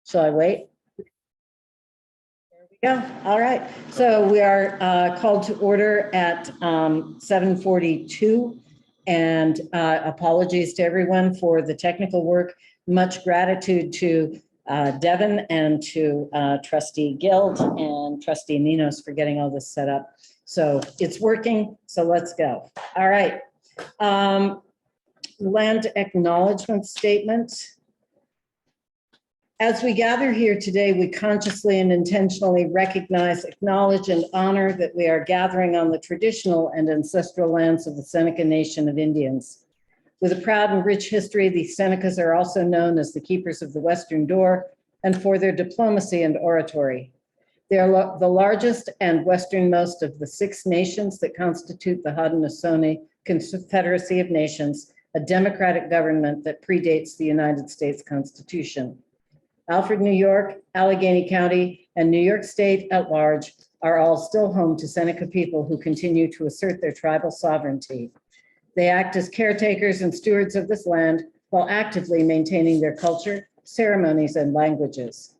Shall I wait? There we go. All right. So we are called to order at 7:42. And apologies to everyone for the technical work. Much gratitude to Devin and to Trustee Guild and Trustee Ninos for getting all this set up. So it's working. So let's go. All right. Land acknowledgement statement. As we gather here today, we consciously and intentionally recognize, acknowledge, and honor that we are gathering on the traditional and ancestral lands of the Seneca Nation of Indians. With a proud and rich history, the Senecas are also known as the keepers of the Western Door and for their diplomacy and oratory. They are the largest and westernmost of the 6 nations that constitute the Haudenosaunee Confederacy of Nations, a democratic government that predates the United States Constitution. Alfred, New York, Allegheny County, and New York State at large are all still home to Seneca people who continue to assert their tribal sovereignty. They act as caretakers and stewards of this land while actively maintaining their culture, ceremonies, and languages.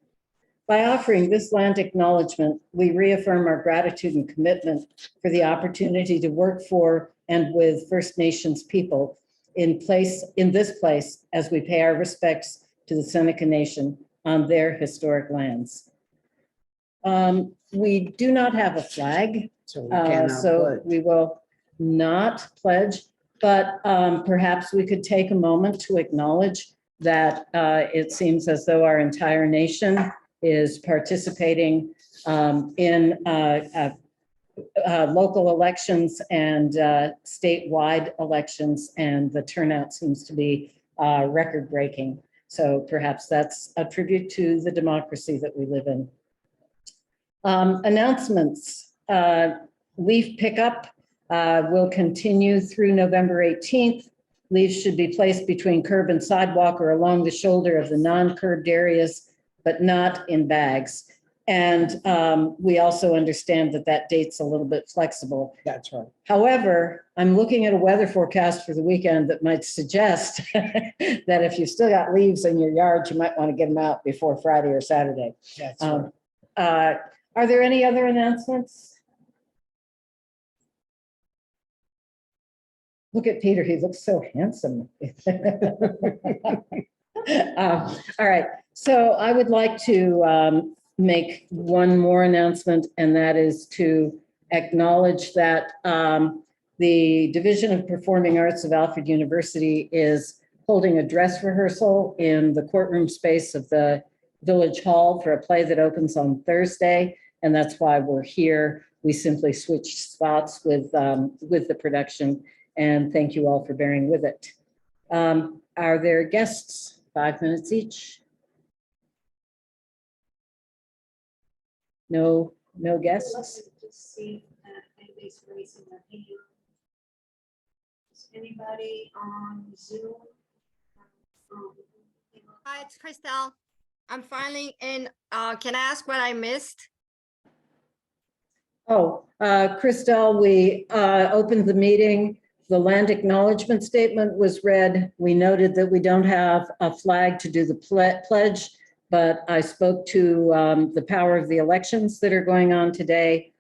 By offering this land acknowledgement, we reaffirm our gratitude and commitment for the opportunity to work for and with First Nations people in this place as we pay our respects to the Seneca Nation on their historic lands. We do not have a flag, so we will not pledge, but perhaps we could take a moment to acknowledge that it seems as though our entire nation is participating in local elections and statewide elections, and the turnout seems to be record-breaking. So perhaps that's a tribute to the democracy that we live in. Announcements. Leaf pickup will continue through November 18th. Leaves should be placed between curb and sidewalk or along the shoulder of the non-curbed areas, but not in bags. And we also understand that that date's a little bit flexible. That's right. However, I'm looking at a weather forecast for the weekend that might suggest that if you've still got leaves in your yard, you might want to get them out before Friday or Saturday. That's right. Are there any other announcements? Look at Peter, he looks so handsome. All right, so I would like to make one more announcement, and that is to acknowledge that the Division of Performing Arts of Alfred University is holding a dress rehearsal in the courtroom space of the Village Hall for a play that opens on Thursday, and that's why we're here. We simply switched spots with the production, and thank you all for bearing with it. Are there guests? 5 minutes each. No guests? Just see if anybody's raising their hand. Is anybody on Zoom? Hi, it's Christelle. I'm finally in. Can I ask what I missed? Oh, Christelle, we opened the meeting. The land acknowledgement statement was read. We noted that we don't have a flag to do the pledge, but I spoke to the power of the elections that are going on today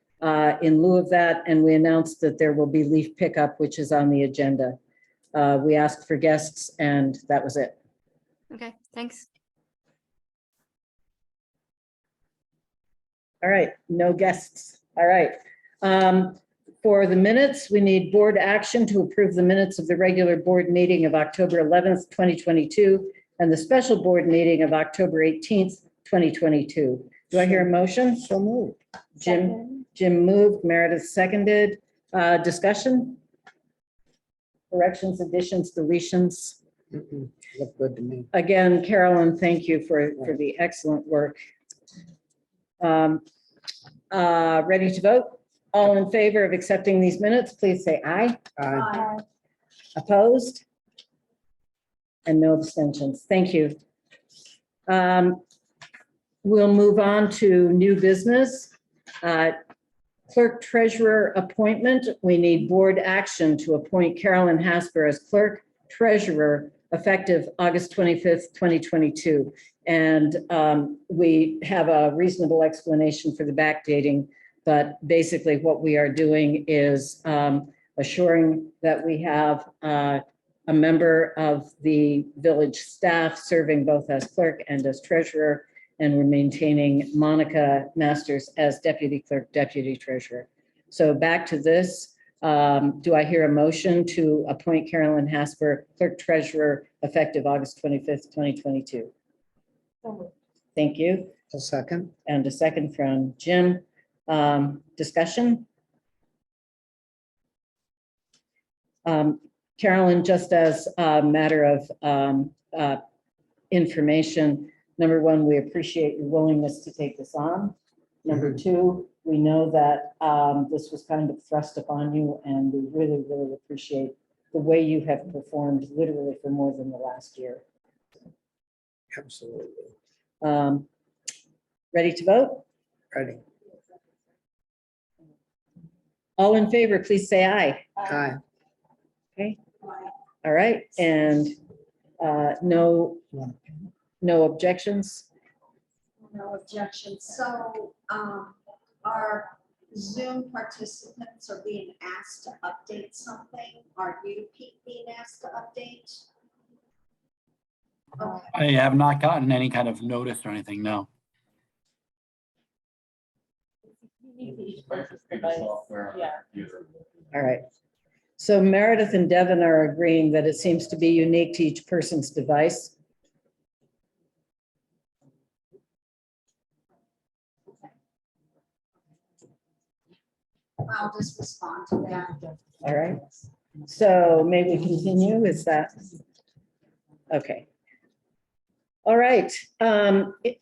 in lieu of that, and we announced that there will be leaf pickup, which is on the agenda. We asked for guests, and that was it. Okay, thanks. All right, no guests. All right. For the minutes, we need board action to approve the minutes of the regular board meeting of October 11th, 2022, and the special board meeting of October 18th, 2022. Do I hear a motion? So moved. Jim moved, Meredith seconded. Discussion? Corrections, additions, deletions? Look good to me. Again, Carolyn, thank you for the excellent work. Ready to vote? All in favor of accepting these minutes, please say aye. Aye. Opposed? And no abstentions. Thank you. We'll move on to new business. Clerk treasurer appointment. We need board action to appoint Carolyn Hasper as clerk treasurer effective August 25th, 2022. And we have a reasonable explanation for the backdating, but basically what we are doing is assuring that we have a member of the village staff serving both as clerk and as treasurer, and we're maintaining Monica Masters as deputy clerk, deputy treasurer. So back to this. Do I hear a motion to appoint Carolyn Hasper clerk treasurer effective August 25th, 2022? Thank you. A second. And a second from Jim. Discussion? Carolyn, just as a matter of information, number one, we appreciate your willingness to take this on. Number two, we know that this was kind of thrust upon you, and we really, really appreciate the way you have performed literally for more than the last year. Absolutely. Ready to vote? Ready. All in favor, please say aye. Aye. Okay. All right, and no objections? No objections. So our Zoom participants are being asked to update something. Are you being asked to update? Okay. I have not gotten any kind of notice or anything, no. All right. So Meredith and Devin are agreeing that it seems to be unique to each person's device. I'll just respond to that. All right. So may we continue? Is that? Okay. All right.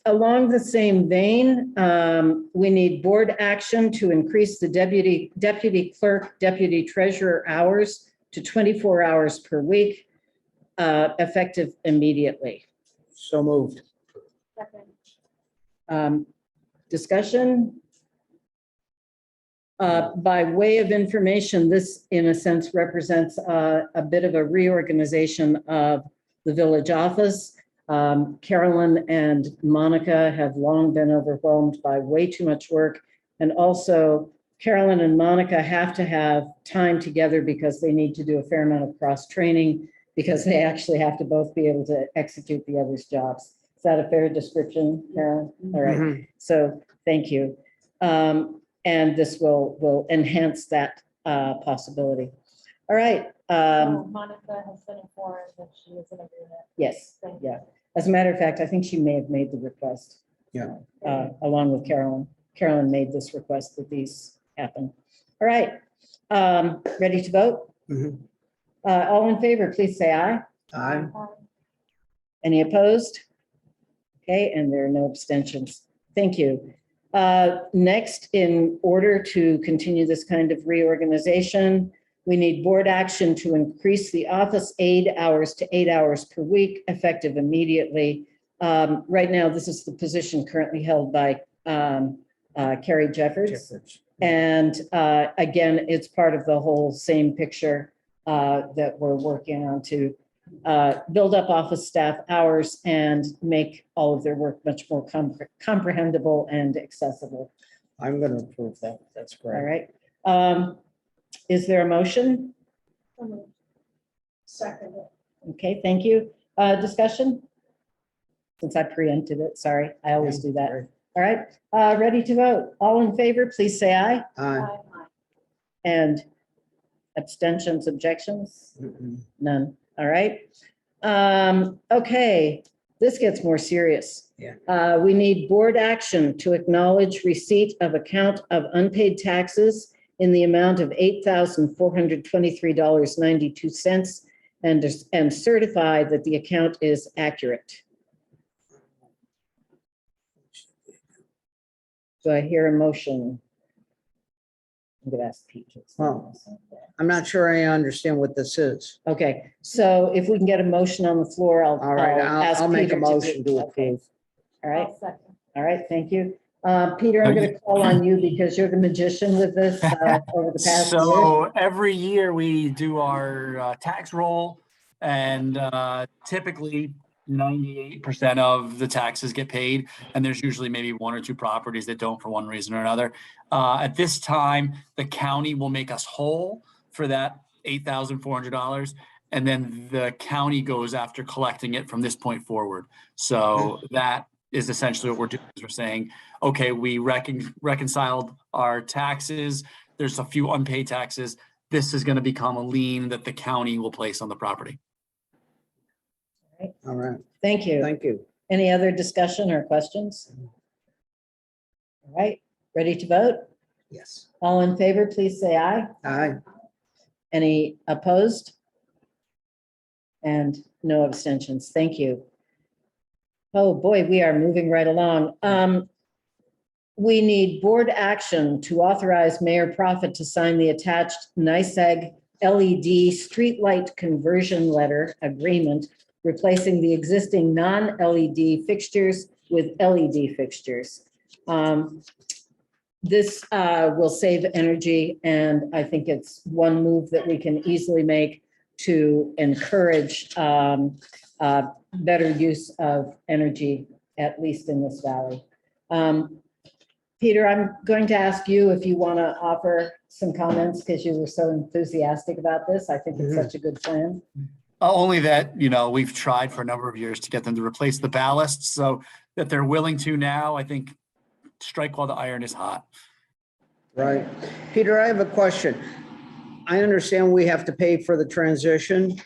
Along the same vein, we need board action to increase the deputy clerk, deputy treasurer hours to 24 hours per week, effective immediately. So moved. Discussion? By way of information, this in a sense represents a bit of a reorganization of the village office. Carolyn and Monica have long been overwhelmed by way too much work. And also Carolyn and Monica have to have time together because they need to do a fair amount of cross training, because they actually have to both be able to execute the other's jobs. Is that a fair description, Carolyn? All right, so thank you. And this will enhance that possibility. All right. Monica has been informed that she is in agreement. Yes, yeah. As a matter of fact, I think she may have made the request. Yeah. Along with Carolyn. Carolyn made this request that these happen. All right. Ready to vote? Mhm. All in favor, please say aye. Aye. Any opposed? Okay, and there are no abstentions. Thank you. Next, in order to continue this kind of reorganization, we need board action to increase the office aide hours to 8 hours per week, effective immediately. Right now, this is the position currently held by Carrie Jeffords. And again, it's part of the whole same picture that we're working on to build up office staff hours and make all of their work much more comprehensible and accessible. I'm going to approve that. That's All great. right. Is there a motion? Second. Okay, thank you. Discussion? Since I preempted it, sorry, I always do that. All right, ready to vote. All in favor, please say aye. Aye. And abstentions, objections? Mm-mm. None. All right. Okay, this gets more serious. Yeah. We need board action to acknowledge receipt of account of unpaid taxes in the amount of $8,423.92 and certify that the account is accurate. Do I hear a motion? I'm going to ask Pete. Oh. I'm not sure I understand what this is. Okay, so if we can get a motion on the floor, I'll. All right, ask I'll make Peter a motion to okay. approve. All right, Second. all right, thank you. Peter, I'm going to call on you because you're the magician with this over the past year. So every year we do our tax roll And typically 98% of the taxes get paid, and there's usually maybe one or two properties that don't for one reason or another. At this time, the county will make us whole for that $8,400, and then the county goes after collecting it from this point forward. So that is essentially what we're doing. Is we're saying, okay, we reconciled our taxes. There's a few unpaid taxes. This is going to become a lien that the county will place on the property. All right, Thank you. thank you. Any other discussion or questions? All right, ready to vote? Yes. All in favor, please say aye. Aye. Any opposed? And no abstentions. Thank you. Oh, boy, we are moving right along. We need board action to authorize Mayor Prophet to sign the attached NICEAG LED streetlight conversion letter agreement, replacing the existing non-LED fixtures with LED fixtures. This will save energy, and I think it's one move that we can easily make to encourage better use of energy, at least in this valley. Peter, I'm going to ask you if you want to offer some comments because you were so enthusiastic about this. I think it's such a good plan. Only that, we've tried for a number of years to get them to replace the ballasts, so that they're willing to now. I think strike while the iron is hot. Right. Peter, I have a question. I understand we have to pay for the transition.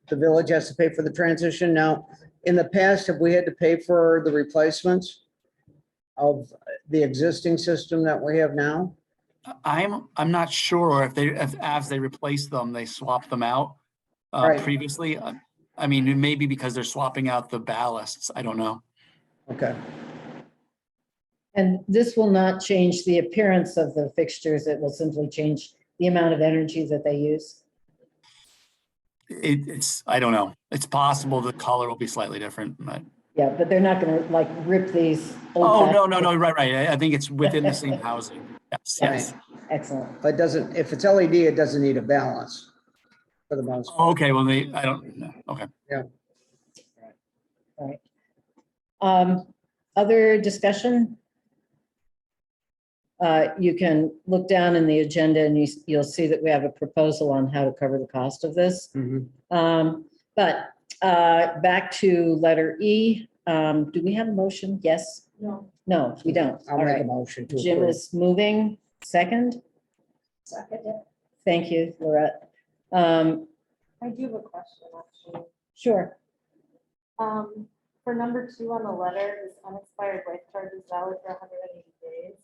The village has to pay for the transition. Now, in the past, have we had to pay for the replacements of the existing system that we have now? I'm not sure if as they replace them, they swap them out Right. previously. I mean, maybe because they're swapping out the ballasts. I don't know. Okay. And this will not change the appearance of the fixtures. It will simply change the amount of energy that they use. I don't know. It's possible the color will be slightly different, but. Yeah, but they're not going to like rip these. Oh, no, right. I think it's within the same housing. Yes. Excellent. But doesn't, if it's LED, it doesn't need a balance for the most part. Okay, well, I don't know. Okay. Right. Other discussion? You can look down in the agenda and you'll see that we have a proposal on how to cover the cost of this. But back to letter E. Do we have a motion? Yes? No. No, we don't. I'll All make a right. motion to Jim approve. is moving. Second? Second. Thank you, Lorette. I do have a question, actually. Sure. For number 2 on the letter, this unexpired life charge is valid for 180 days.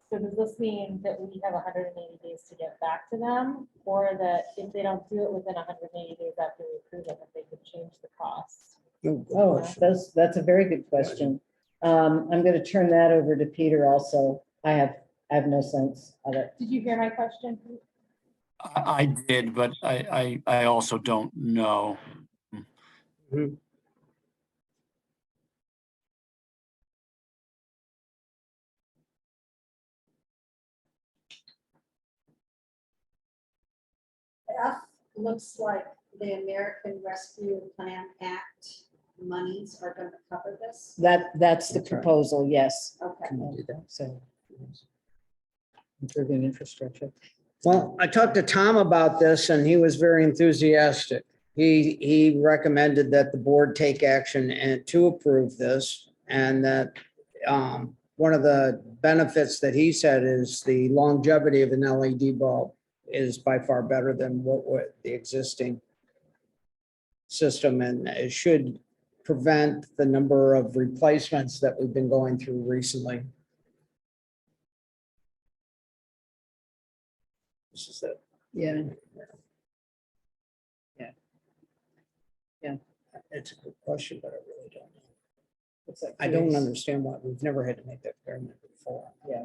So does this mean that we have 180 days to get back to them? Or that if they don't do it within 180 days after we approve it, that they could change the cost? Oh, that's a very good question. I'm going to turn that over to Peter also. I have no sense of it. Did you hear my question? I did, but I also don't know. F looks like the American Rescue Plan Act monies are going to cover this. That's the That's right. proposal, yes. Okay. Can we do that? So improving infrastructure. Well, I talked to Tom about this and he was very enthusiastic. He recommended that the board take action and to approve this, and that one of the benefits that he said is the longevity of an LED bulb is by far better than what the existing system, and it should prevent the number of replacements that we've been going through recently. This is it. Yeah. It's a good question, but I really don't know. Looks like I don't Peter's- understand why we've never had to make that experiment before. Yeah.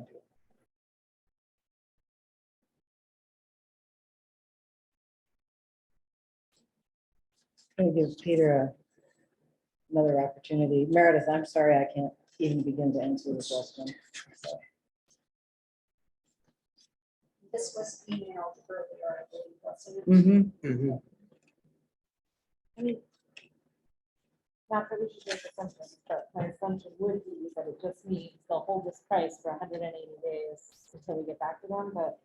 I'm gonna give Peter another opportunity. Meredith, I'm sorry, I can't even begin to answer the question. This was emailed earlier, I believe, wasn't it? Mm-hmm. Mhm. I mean, not that we should make assumptions, but my assumption would be that it just means they'll hold this price for 180 days until we get back to them, but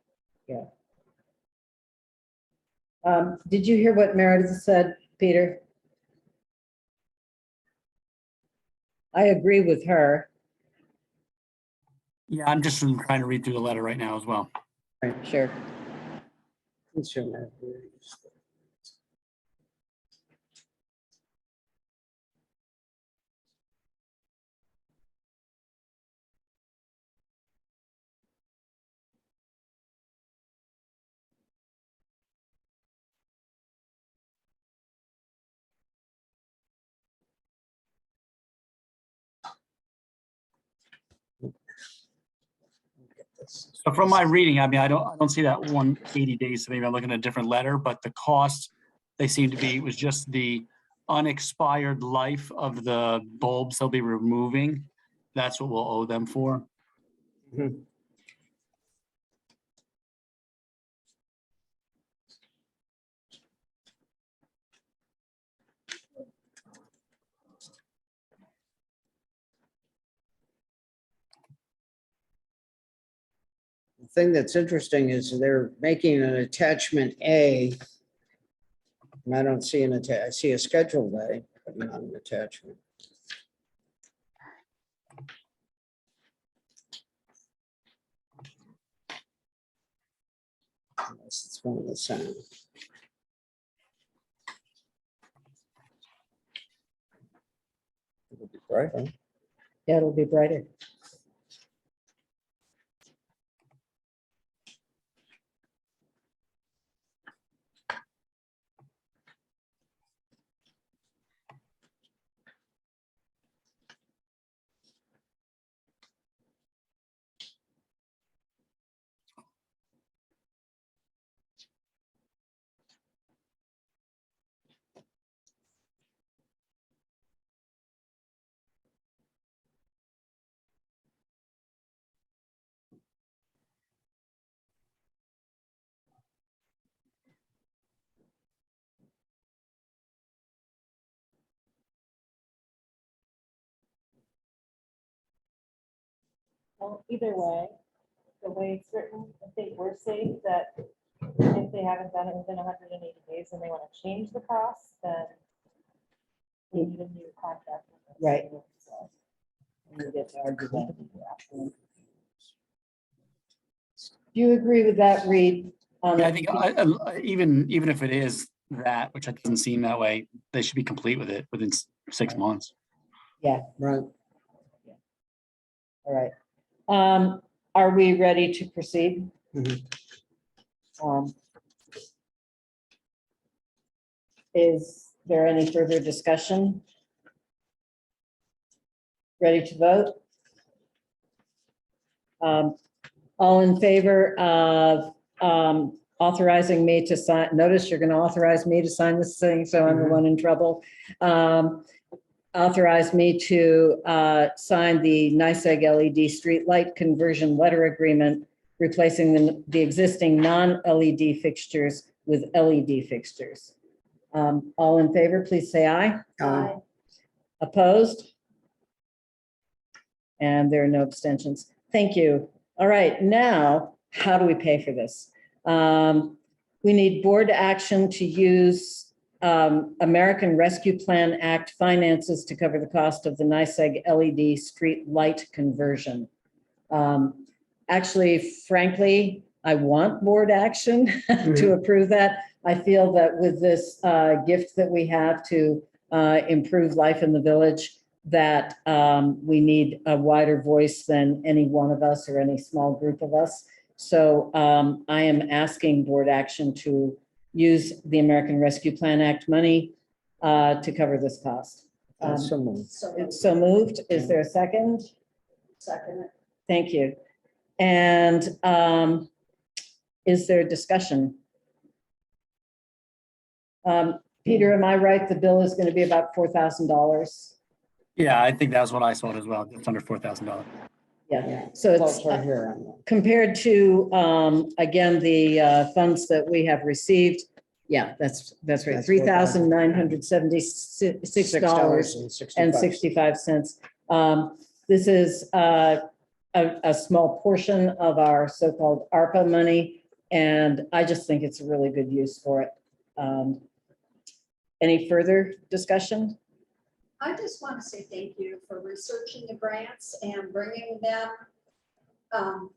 Did you hear what Meredith said, Peter? I agree with her. Yeah, I'm just trying to read through the letter right now as well. Sure. Consumer. So from my reading, I mean, I don't see that 180 days. So maybe I'm looking at a different letter, but the cost, they seem to be, it was just the unexpired life of the bulbs they'll be removing. That's what we'll owe them for. Mhm. The thing that's interesting is they're making an attachment A. And I don't see I see a scheduled A, but not an attachment. Unless it's one of the same. It'll be brighter. Yeah, it'll be brighter. well, either way, the way it's written, I think we're safe that if they haven't done it within 180 days and they want to change the cost, then we need a new contract. with them. Right. So, We'll get to argue that. Do you agree with that, Reed? Yeah, I think even if it is that, which it doesn't seem that way, they should be complete with it within 6 months. Yeah, Right. all right. Are we ready to proceed? Mhm. Is there any further discussion? Ready to vote? All in favor of authorizing me to sign, notice you're going to authorize me to sign this thing, so I'm the Mhm. one in trouble. Authorize me to sign the NYSEG LED streetlight conversion letter agreement, replacing the existing non-LED fixtures with LED fixtures. All in favor, please say aye. Aye. Opposed? And there are no abstentions. Thank you. All right, now, how do we pay for this? We need board action to use American Rescue Plan Act finances to cover the cost of the NYSEG LED street light conversion. Actually, frankly, I want board action to approve that. I feel that with this gift that we have to improve life in the village, that we need a wider voice than any one of us or any small group of us. So I am asking board action to use the American Rescue Plan Act money to cover this cost. So moved. It's so moved. Is there a second? Second. Thank you. And is there discussion? Peter, am I right? The bill is going to be about $4,000. Yeah, I think that's what I saw as well. It's under $4,000. Yeah, so Well, it's it's right here. compared to, again, the funds that we have received, Yeah, that's right. That's what- $3,976.65. This is a small portion of our so-called ARPA money, and I just think it's a really good use for it. Any further discussion? I just want to say thank you for researching the grants and bringing them for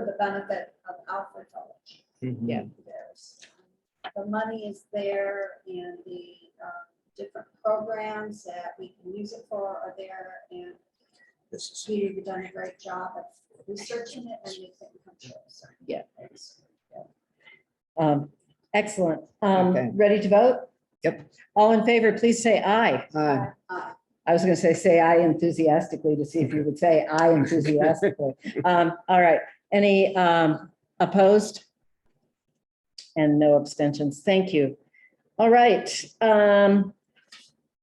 the benefit of Alfred Village. Yeah. The money is there and the different programs that we can use it for are there, and This is. you've done a great job of researching it and making it come true. So, Yeah. thanks. Excellent. Okay. Ready to vote? Yep. All in favor, please say aye. Aye. I was going to say aye enthusiastically to see if you would say aye enthusiastically. All right. Any opposed? And no abstentions. Thank you. All right.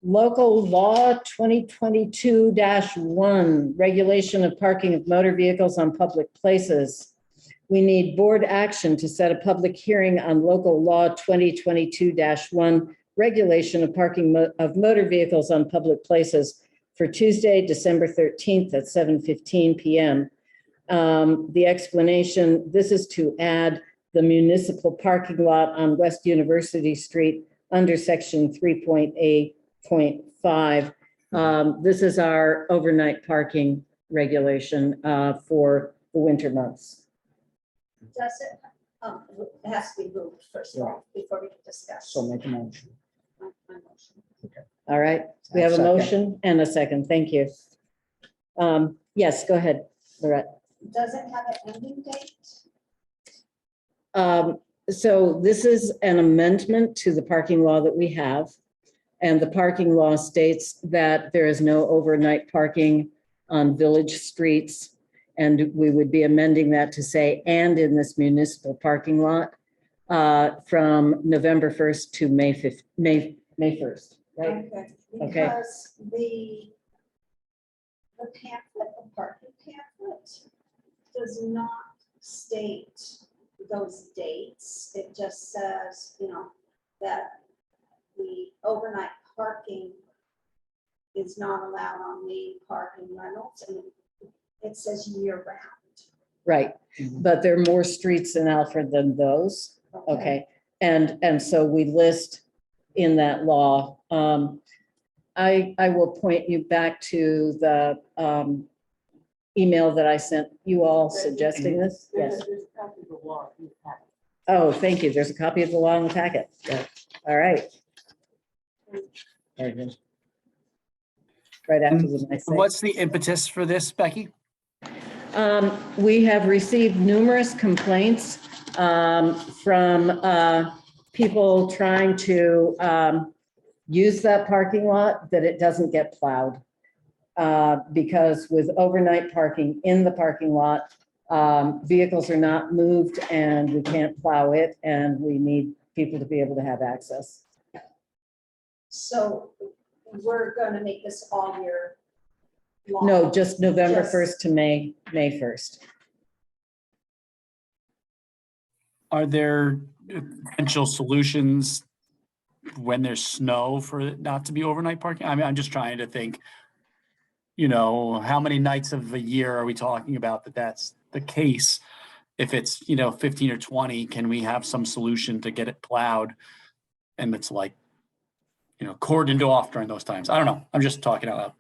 Local law 2022-1, regulation of parking of motor vehicles on public places. We need board action to set a public hearing on local law 2022-1, regulation of parking of motor vehicles on public places for Tuesday, December 13th at 7:15 p.m. The explanation, this is to add the municipal parking lot on West University Street under section 3.8.5. This is our overnight parking regulation for the winter months. Does it, it has to be moved first of all, before we can discuss. So make a motion. My motion. All right, we have a Second. motion and a second. Thank you. Yes, go ahead, Lorette. Does it have an ending date? So this is an amendment to the parking law that we have. And the parking law states that there is no overnight parking on village streets. And we would be amending that to say, and in this municipal parking lot from November 1st to May 5th, May 1st, right? Okay. Okay. Because the pamphlet, the parking pamphlet does not state those dates. It just says, you know, that the overnight parking is not allowed on main parking rentals, and it says year round. Right, but there are more streets in Alfred than those. Okay, and so we list in that law. I will point you back to the email that I sent you all suggesting this. Yes. Oh, thank you. There's a copy of the law in the packet. Yeah. All right. Very good. Right after the nice thing. What's the impetus for this, Becky? We have received numerous complaints from people trying to use that parking lot, that it doesn't get plowed. Because with overnight parking in the parking lot, vehicles are not moved and we can't plow it, and we need people to be able to have access. So we're gonna make this all year long. No, just November Just- 1st to May 1st. Are there potential solutions when there's snow for it not to be overnight parking? I mean, I'm just trying to think, you know, how many nights of the year are we talking about that's the case? If it's, 15 or 20, can we have some solution to get it plowed? And it's like, cordoned off during those times. I don't know. I'm just talking out loud.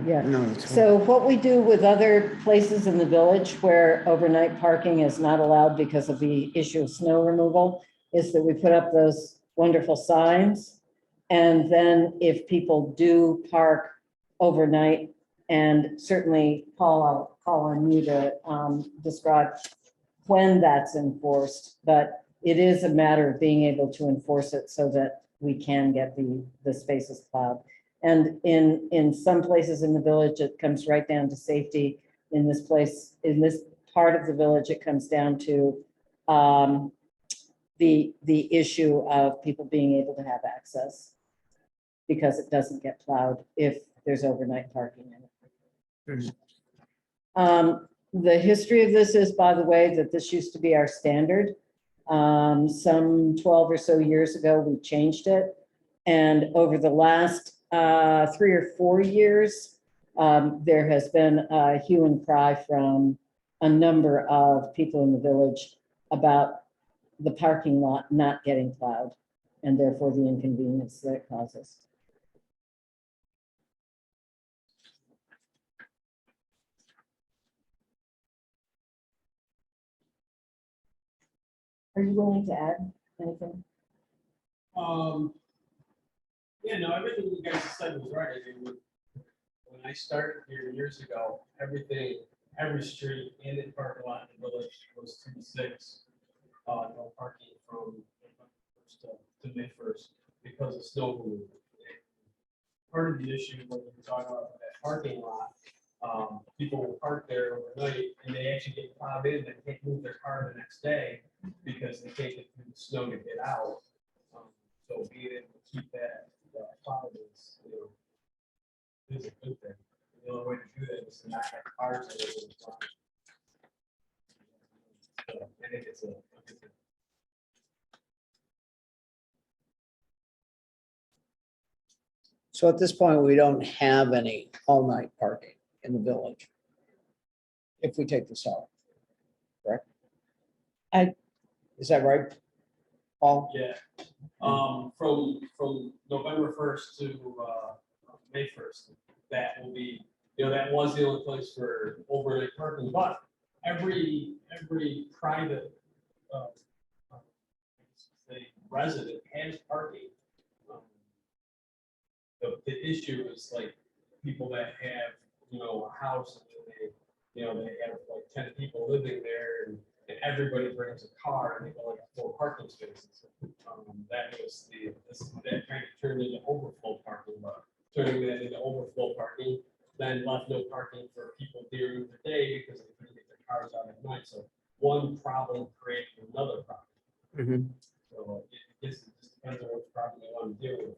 Yeah. No, it's fine. So what we do with other places in the village where overnight parking is not allowed because of the issue of snow removal is that we put up those wonderful signs. And then if people do park overnight, and certainly Paul, I'll call on you to describe when that's enforced, but it is a matter of being able to enforce it so that we can get the spaces plowed. And in some places in the village, it comes right down to safety. In this place, in this part of the village, it comes down to the issue of people being able to have access because it doesn't get plowed if there's overnight parking in it. The history of this is, by the way, that this used to be our standard. Some 12 or so years ago, we changed it. And over the last 3 or 4 years, there has been a hue and cry from a number of people in the village about the parking lot not getting plowed and therefore the inconvenience that it causes. Are you willing to add anything? Yeah, no, everything you guys said was right. I mean, when I started here years ago, everything, every street and in parking lot in the village was 2-6. No parking from November 1st to May 1st because of snow removal. Part of the issue when you talk about that parking lot, people will park there overnight and they actually get plowed in and can't move their car the next day because they can't get through the snow to get out. So being able to keep that plowed is, is a good thing. The only way to do that is to not have cars that are really plowed. So I think it's a good thing. So at this point, we don't have any all-night parking in the village. If we take this out, correct? Is that right, Paul? Yeah, from November 1st to May 1st, that will be, that was the only place for overnight parking, but every private say resident has parking. The issue is like people that have, a house and they have like 10 people living there and everybody brings a car and they go like 4 parking spaces. That was that kind of turned into overflow parking, but turning that into overflow parking, then left no parking for people during the day because they couldn't get their cars out at night. So one problem created another problem. So it just depends on which problem you want to deal with.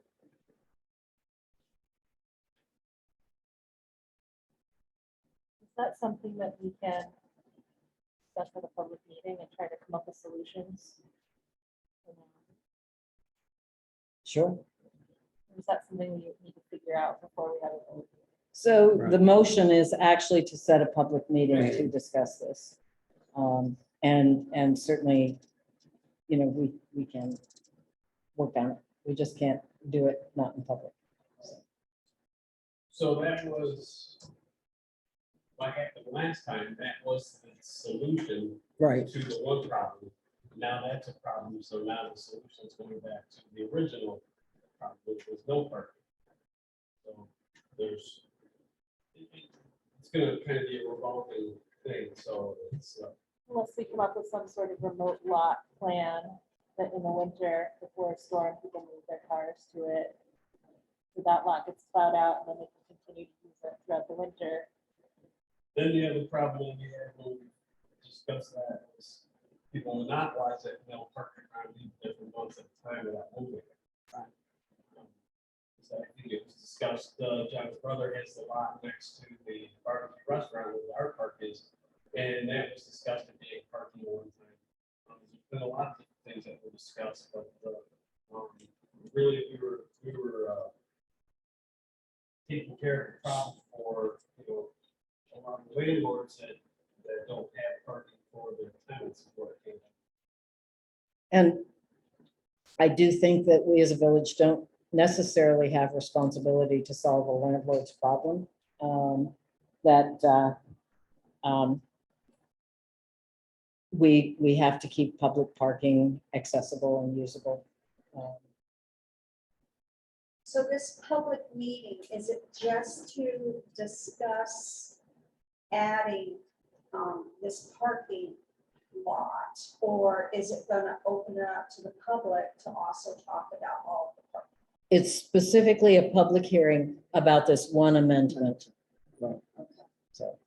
Is that something that we can discuss at a public meeting and try to come up with solutions? Sure. Or is that something we need to figure out before we have a vote? So the Right. motion is actually to set a public meeting to discuss this. And certainly, we can work on it. We just can't do it not in public. So that was what happened last time. That was the solution Right. to the one problem. Now that's a problem. So now the solution is going back to the original problem, which was no parking. So it's going to kind of be a revolving thing. So it's Unless we come up with some sort of remote lot plan that in the winter, before a storm, people move their cars to it. So that lot gets plowed out and then they can continue to use it throughout the winter. then the other problem we had when we discussed that is people monopolize it, they'll park their car and leave there for months at a time without moving it. So I think it was discussed, John's brother has the lot next to the barbecue restaurant where our park is, and that was discussed at being parking at one time. There's been a lot of things that were discussed, but really we were taking care of the problem for, a lot of landlords that don't have parking for their tenants before it came. And I do think that we as a village don't necessarily have responsibility to solve a landlord's problem. We have to keep public parking accessible and usable. So this public meeting, is it just to discuss adding this parking lot? Or is it gonna open it up to the public to also talk about all of the parking? It's specifically a public hearing about this one amendment. Okay. So.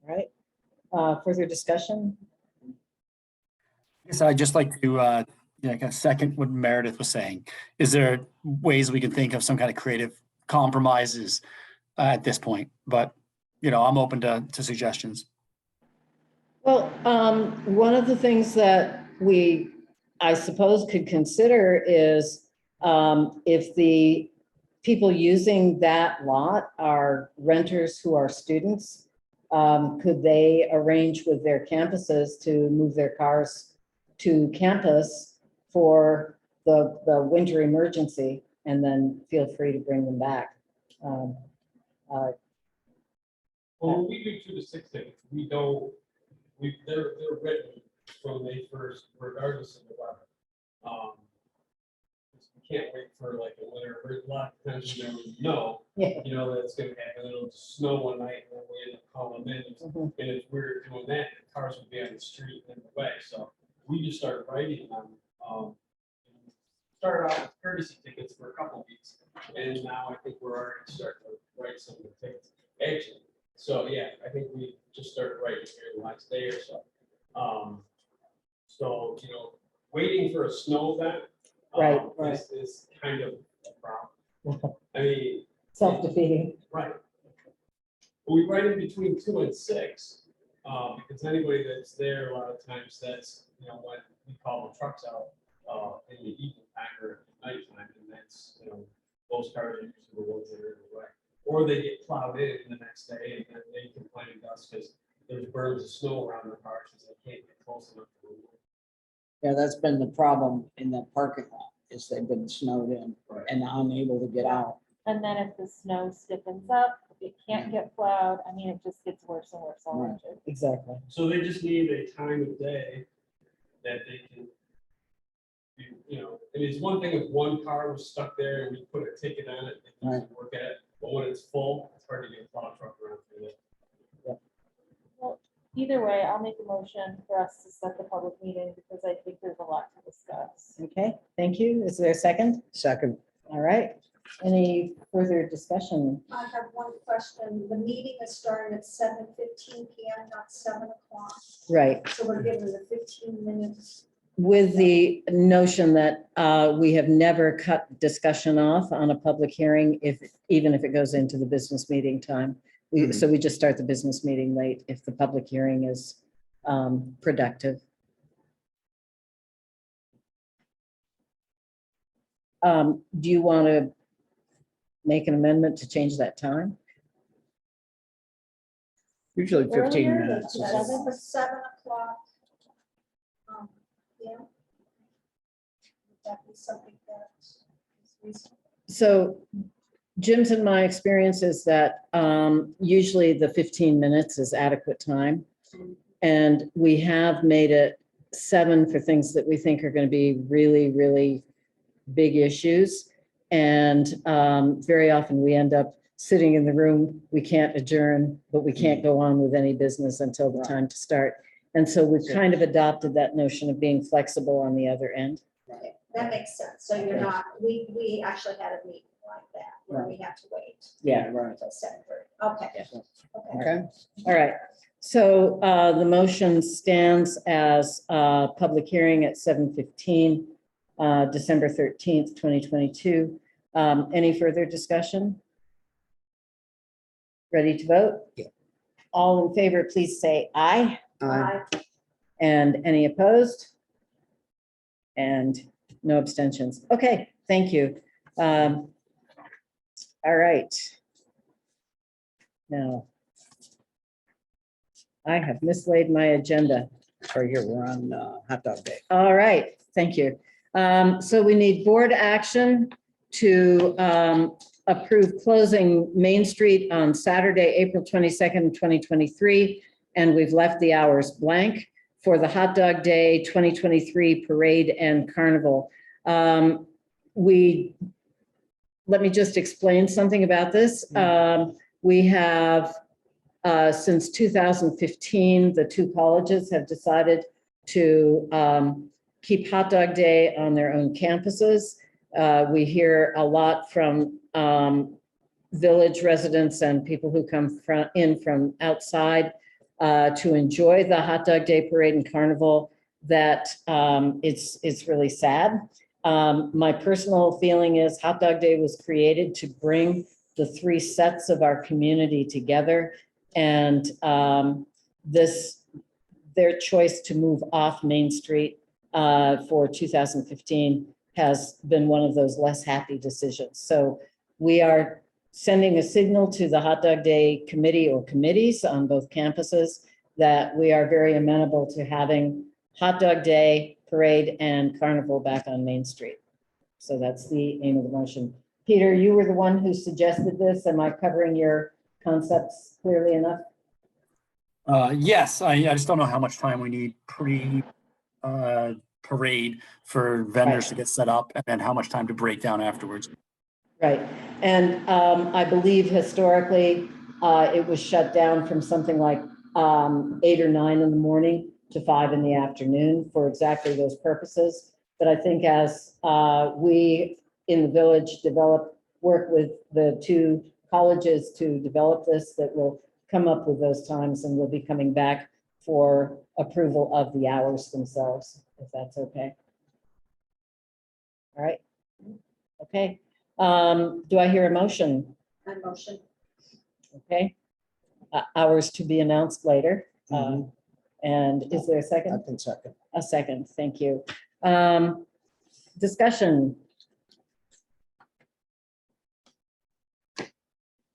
All right, further discussion? Yes, I'd just like to, kind of second what Meredith was saying. Is there ways we can think of some kind of creative compromises at this point? But, I'm open to suggestions. Well, one of the things that we, I suppose, could consider is if the people using that lot are renters who are students, could they arrange with their campuses to move their cars to campus for the winter emergency and then feel free to bring them back? Um, Well, when we do 2 to 6 tickets, we don't, they're written from May 1st, regardless of the weather. We can't wait for like a winter, there's a lot of times, Yeah. you know, that's gonna happen, it'll just snow one night, and then we end up calling them in. Mhm. And if we're doing that, the cars would be on the street in the way, so we just started writing them. Started out with courtesy tickets for a couple weeks, and now I think we're already starting to write some of the tickets. Actually, so yeah, I think we just started writing here the last day or so. So, waiting for a snow event. Right, right. Is kind of a problem. I mean, Self-defeating. right. We write in between 2 and 6, because anybody that's there, a lot of times that's, when we call the trucks out, in the evening time or nighttime, and that's, those cars are usually the ones that are in the way. Or they get plowed in the next day, and then they complain to us because there's berms of snow around their cars, because they can't get close enough to the road. Yeah, that's been the problem in the parking lot, is they've been snowed in Right. and unable to get out. And then if the snow stiffens up, it can't get plowed. I mean, it just gets worse and worse all Right. winter. Exactly. So they just need a time of day that they can, and it's one thing if one car was stuck there and we put a ticket on it, they can Right. work at it, but when it's full, it's hard to get a plow truck around through it. Either way, I'll make a motion for us to set the public meeting because I think there's a lot to discuss. Okay, thank you. Is there a second? Second, All right. Any further discussion? I have one question. The meeting is starting at 7:15 PM, not 7 o'clock. Right. So we're given the 15 minutes. With the notion that we have never cut discussion off on a public hearing, even if it goes into the business meeting time. So we just start the business meeting late if the public hearing is productive. Do you want to make an amendment to change that time? usually 15 Earlier, minutes. the is- seven. For 7 o'clock. Yeah. Would that be something that is reasonable? So Jim's and my experience is that usually the 15 minutes is adequate time. And we have made it 7 for things that we think are going to be really, really big issues. And very often we end up sitting in the room, we can't adjourn, but we can't go on with any business until the time to start. And so we've kind of adopted that notion of being flexible on the other end. Okay, that makes sense. So you're not, we actually had a meeting like that where we have to wait Yeah. Right, until 7:30. Okay. Okay. okay. All right. So the motion stands as a public hearing at 7:15, December 13th, 2022. Any further discussion? Ready to vote? Yeah. All in favor, please say aye. Aye. And any opposed? And no abstentions. Okay, thank you. All right. Now, I have mislaid my agenda. Right here, we're on hot dog day. All right, thank you. So we need board action to approve closing Main Street on Saturday, April 22nd, 2023. And we've left the hours blank for the Hot Dog Day 2023 Parade and Carnival. Let me just explain something about this. We have, since 2015, the 2 colleges have decided to keep Hot Dog Day on their own campuses. We hear a lot from village residents and people who come in from outside to enjoy the Hot Dog Day Parade and Carnival, that it's really sad. My personal feeling is Hot Dog Day was created to bring the 3 sets of our community together. And their choice to move off Main Street for 2015 has been one of those less happy decisions. So we are sending a signal to the Hot Dog Day Committee or committees on both campuses that we are very amenable to having Hot Dog Day, parade, and carnival back on Main Street. So that's the aim of the motion. Peter, you were the one who suggested this. Am I covering your concepts clearly enough? Yes, I just don't know how much time we need parade for vendors to get set up, and then how much time to break down afterwards. Right. And I believe historically, it was shut down from something like 8 or 9 in the morning to 5 in the afternoon for exactly those purposes. But I think as we in the village work with the 2 colleges to develop this, that will come up with those times, and we'll be coming back for approval of the hours themselves, if that's okay. All right. Okay. Do I hear a motion? My motion. Okay. Hours to be announced later. Mhm. And is there a I second? can second. A second, thank you. Discussion.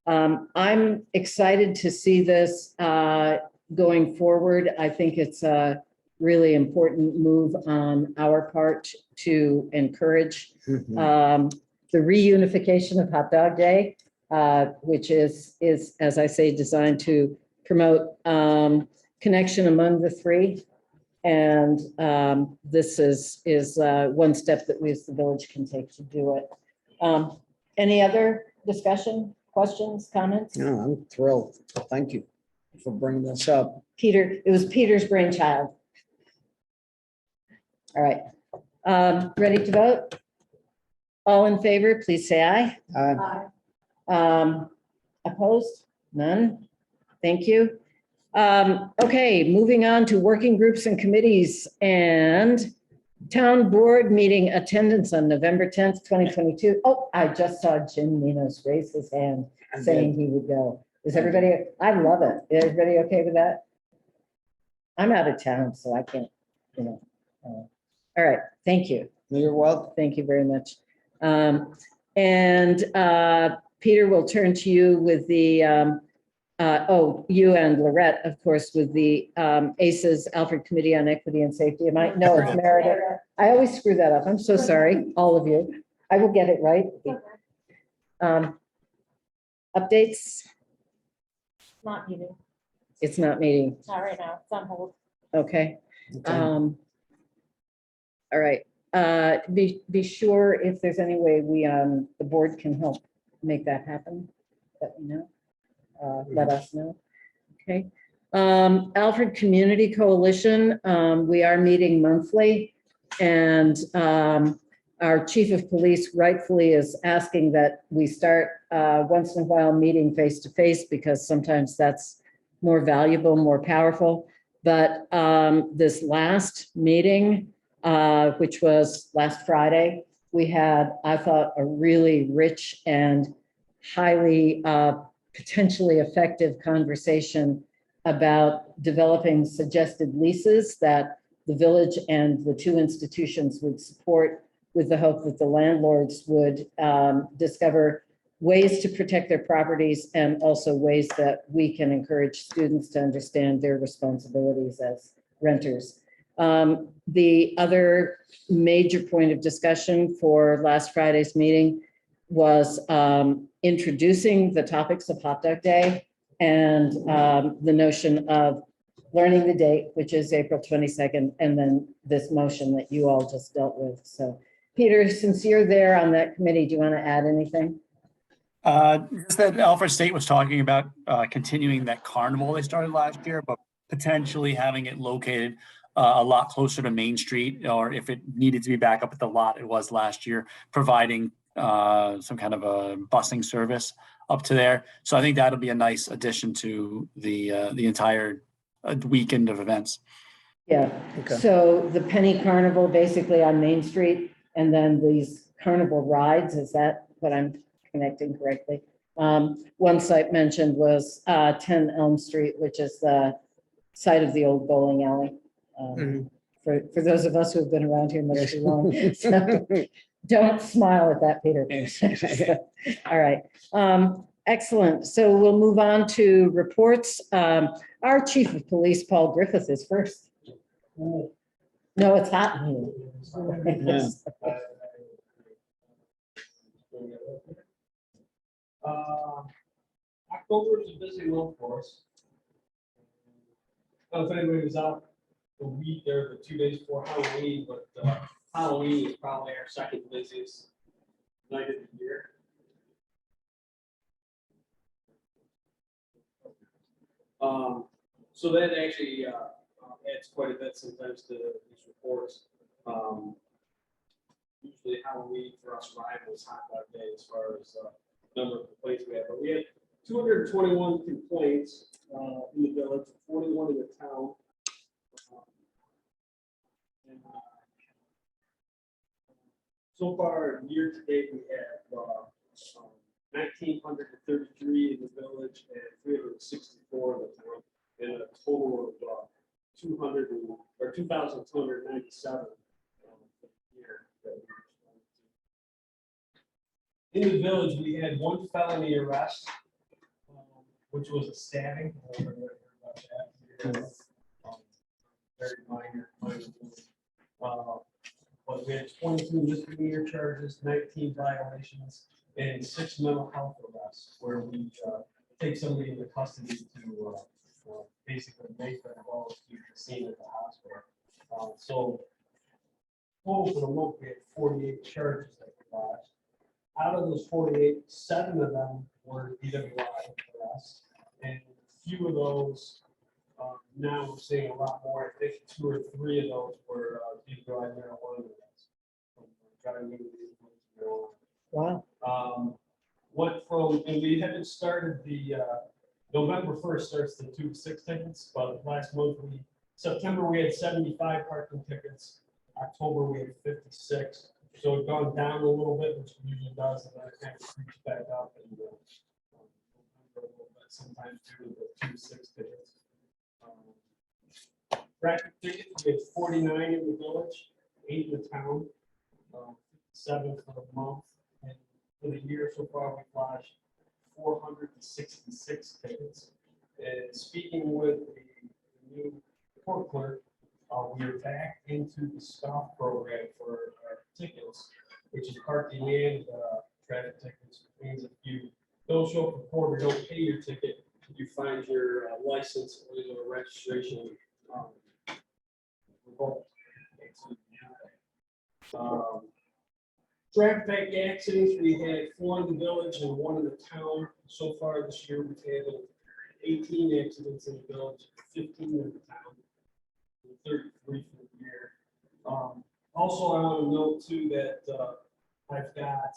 I'm excited to see this going forward. I think it's a really important move on our part to encourage Mhm. the reunification of Hot Dog Day, which is, as I say, designed to promote connection among the 3. And this is one step that we as the village can take to do it. Any other discussion, questions, comments? No, I'm thrilled. Thank you for bringing this up. Peter, it was Peter's brainchild. All right. Ready to vote? All in favor, please say aye. Opposed? None? Thank you. Okay, moving on to working groups and committees and town board meeting attendance on November 10th, 2022. Oh, I just saw Jim Minos raise his hand saying he would go. Is everybody, I love it. Is everybody okay with that? I'm out of town, so I can't, you know. All right, thank you. You're welcome. Thank you very much. Peter, will turn to you with the, you and Lorette, of course, with the ACES, Alfred Committee on Equity and Safety. No, it's Meredith. I always screw that up. I'm so sorry, all of you. I will get it right. Updates? Not meeting, It's not meeting. not right now, it's on hold. Okay. Okay. All right. Be sure if there's any way we, the board can help make that happen, let me know. Let us know. Okay. Alfred Community Coalition, we are meeting monthly, and our chief of police rightfully is asking that we start once in a while meeting face to face, because sometimes that's more valuable, more powerful. But this last meeting, which was last Friday, we had, I thought, a really rich and highly potentially effective conversation about developing suggested leases that the village and the 2 institutions would support, with the hope that the landlords would discover ways to protect their properties, and also ways that we can encourage students to understand their responsibilities as renters. The other major point of discussion for last Friday's meeting was introducing the topics of Hot Dog Day and the notion of learning the date, which is April 22nd, and then this motion that you all just dealt with. So Peter, since you're there on that committee, do you want to add anything? Just that Alfred State was talking about continuing that carnival they started last year, but potentially having it located a lot closer to Main Street, or if it needed to be back up at the lot it was last year, providing some kind of a busing service up to there. So I think that'll be a nice addition to the entire weekend of events. Yeah, Okay. so the penny carnival basically on Main Street, and then these carnival rides, is that what I'm connecting correctly? One site mentioned was 10 Elm Street, which is the site of the old bowling alley. Mhm. For those of us who have been around here much Yes. too long. So, don't smile at that, Peter. All right. Excellent. So we'll move on to reports. Our chief of police, Paul Griffith, is first. No, it's hot in here. October is a busy month for us. I don't know if anybody was out the week or the 2 days before Halloween, but Halloween is probably our second busiest night of the year. So that actually adds quite a bit sometimes to these reports. Usually Halloween for us rivals hot dog day as far as number of complaints we have, but we had 221 complaints in the village, 41 in the town. And, so far, year to date, we have 1,933 in the village and 364 in the town, and a total of 2,297 year. In the village, we had one felony arrest, which was a stabbing. Very minor. But we had 22 misdemeanor charges, 19 violations, and 6 mental health arrests, where we take somebody into custody to basically make them go to the scene at the hospital. So, total for the month, we had 48 charges that we lodged. Out of those 48, 7 of them were DWI arrests, and a few of those, now we're seeing a lot more. I think 2 or 3 of those were DWI marijuana arrests. Driving into marijuana. Wow. Went from, and we haven't started the, November 1st starts the 2 to 6 tickets, but last month, September, we had 75 parking tickets. October, we had 56. So it's gone down a little bit, which it usually does, and then it kind of creeps back up and a little bit sometimes due to the 2 to 6 tickets. Traffic tickets, we had 49 in the village, 8 in the town, 7 for the month. And for the year so far, we've lodged 466 tickets. And speaking with the new court clerk, we are back into the stop program for our tickets, which is parking and traffic tickets. It means if you don't show up for court or don't pay your ticket, you find your license or your registration revoked. Traffic accidents, we had 4 in the village and 1 in the town. So far this year, we've handled 18 accidents in the village, 15 in the town, and 33 for the year. Also, I want to note too that I've got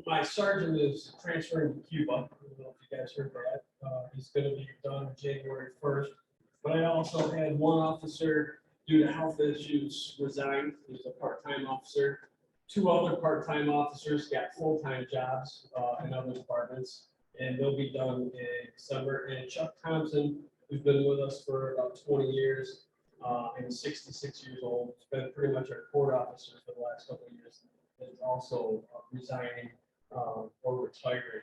my sergeant is transferring to Cuba. I don't know if you guys heard that. He's going to be done January 1st. But I also had 1 officer due to health issues resign. He's a part-time officer. 2 other part-time officers got full-time jobs in other departments, and they'll be done in December. And Chuck Thompson, who's been with us for about 20 years and 66 years old, has been pretty much our court officer for the last couple of years, is also resigning or retiring,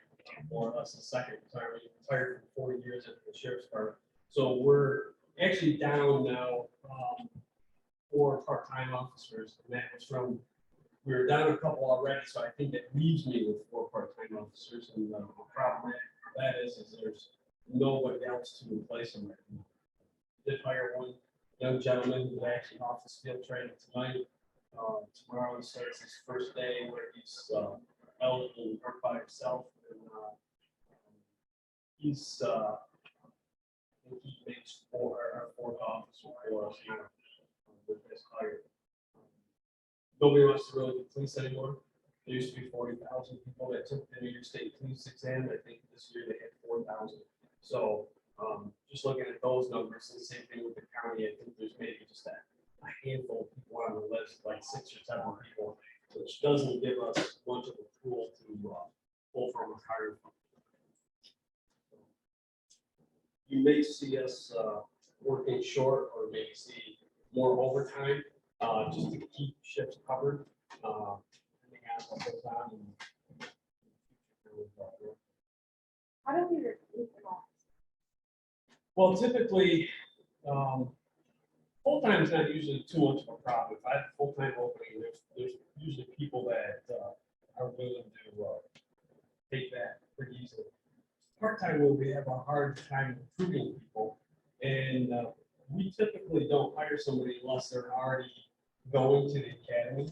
more or less the second retirement. He retired for 40 years at the sheriff's department. So we're actually down now 4 part-time officers, and that was from, we were down a couple already, so I think that leaves me with 4 part-time officers, and the problem with that is there's nobody else to replace them right now. Did hire 1 young gentleman who's actually off the field training tonight. Tomorrow he starts his first day where he's eligible to work by himself, and he's I think he makes 4th officer for us now with this hire. Nobody wants to really do police anymore. There used to be 40,000 people that took the New York State police exam. I think this year they had 4,000. So just looking at those numbers, the same thing with the county. I think there's maybe just a handful of people on the list, like 6 or 7 people, which doesn't give us much of a pool to pull from a hire from. you may see us working short or maybe see more overtime, just to keep shifts covered. Depending on what goes on in- How do we recruit them all? Well, typically, full-time is not usually too much of a problem. If I have a full-time opening, there's usually people that are willing to take that pretty easily. Part-time, where we have a hard time recruiting people, and we typically don't hire somebody unless they're already going to the academy.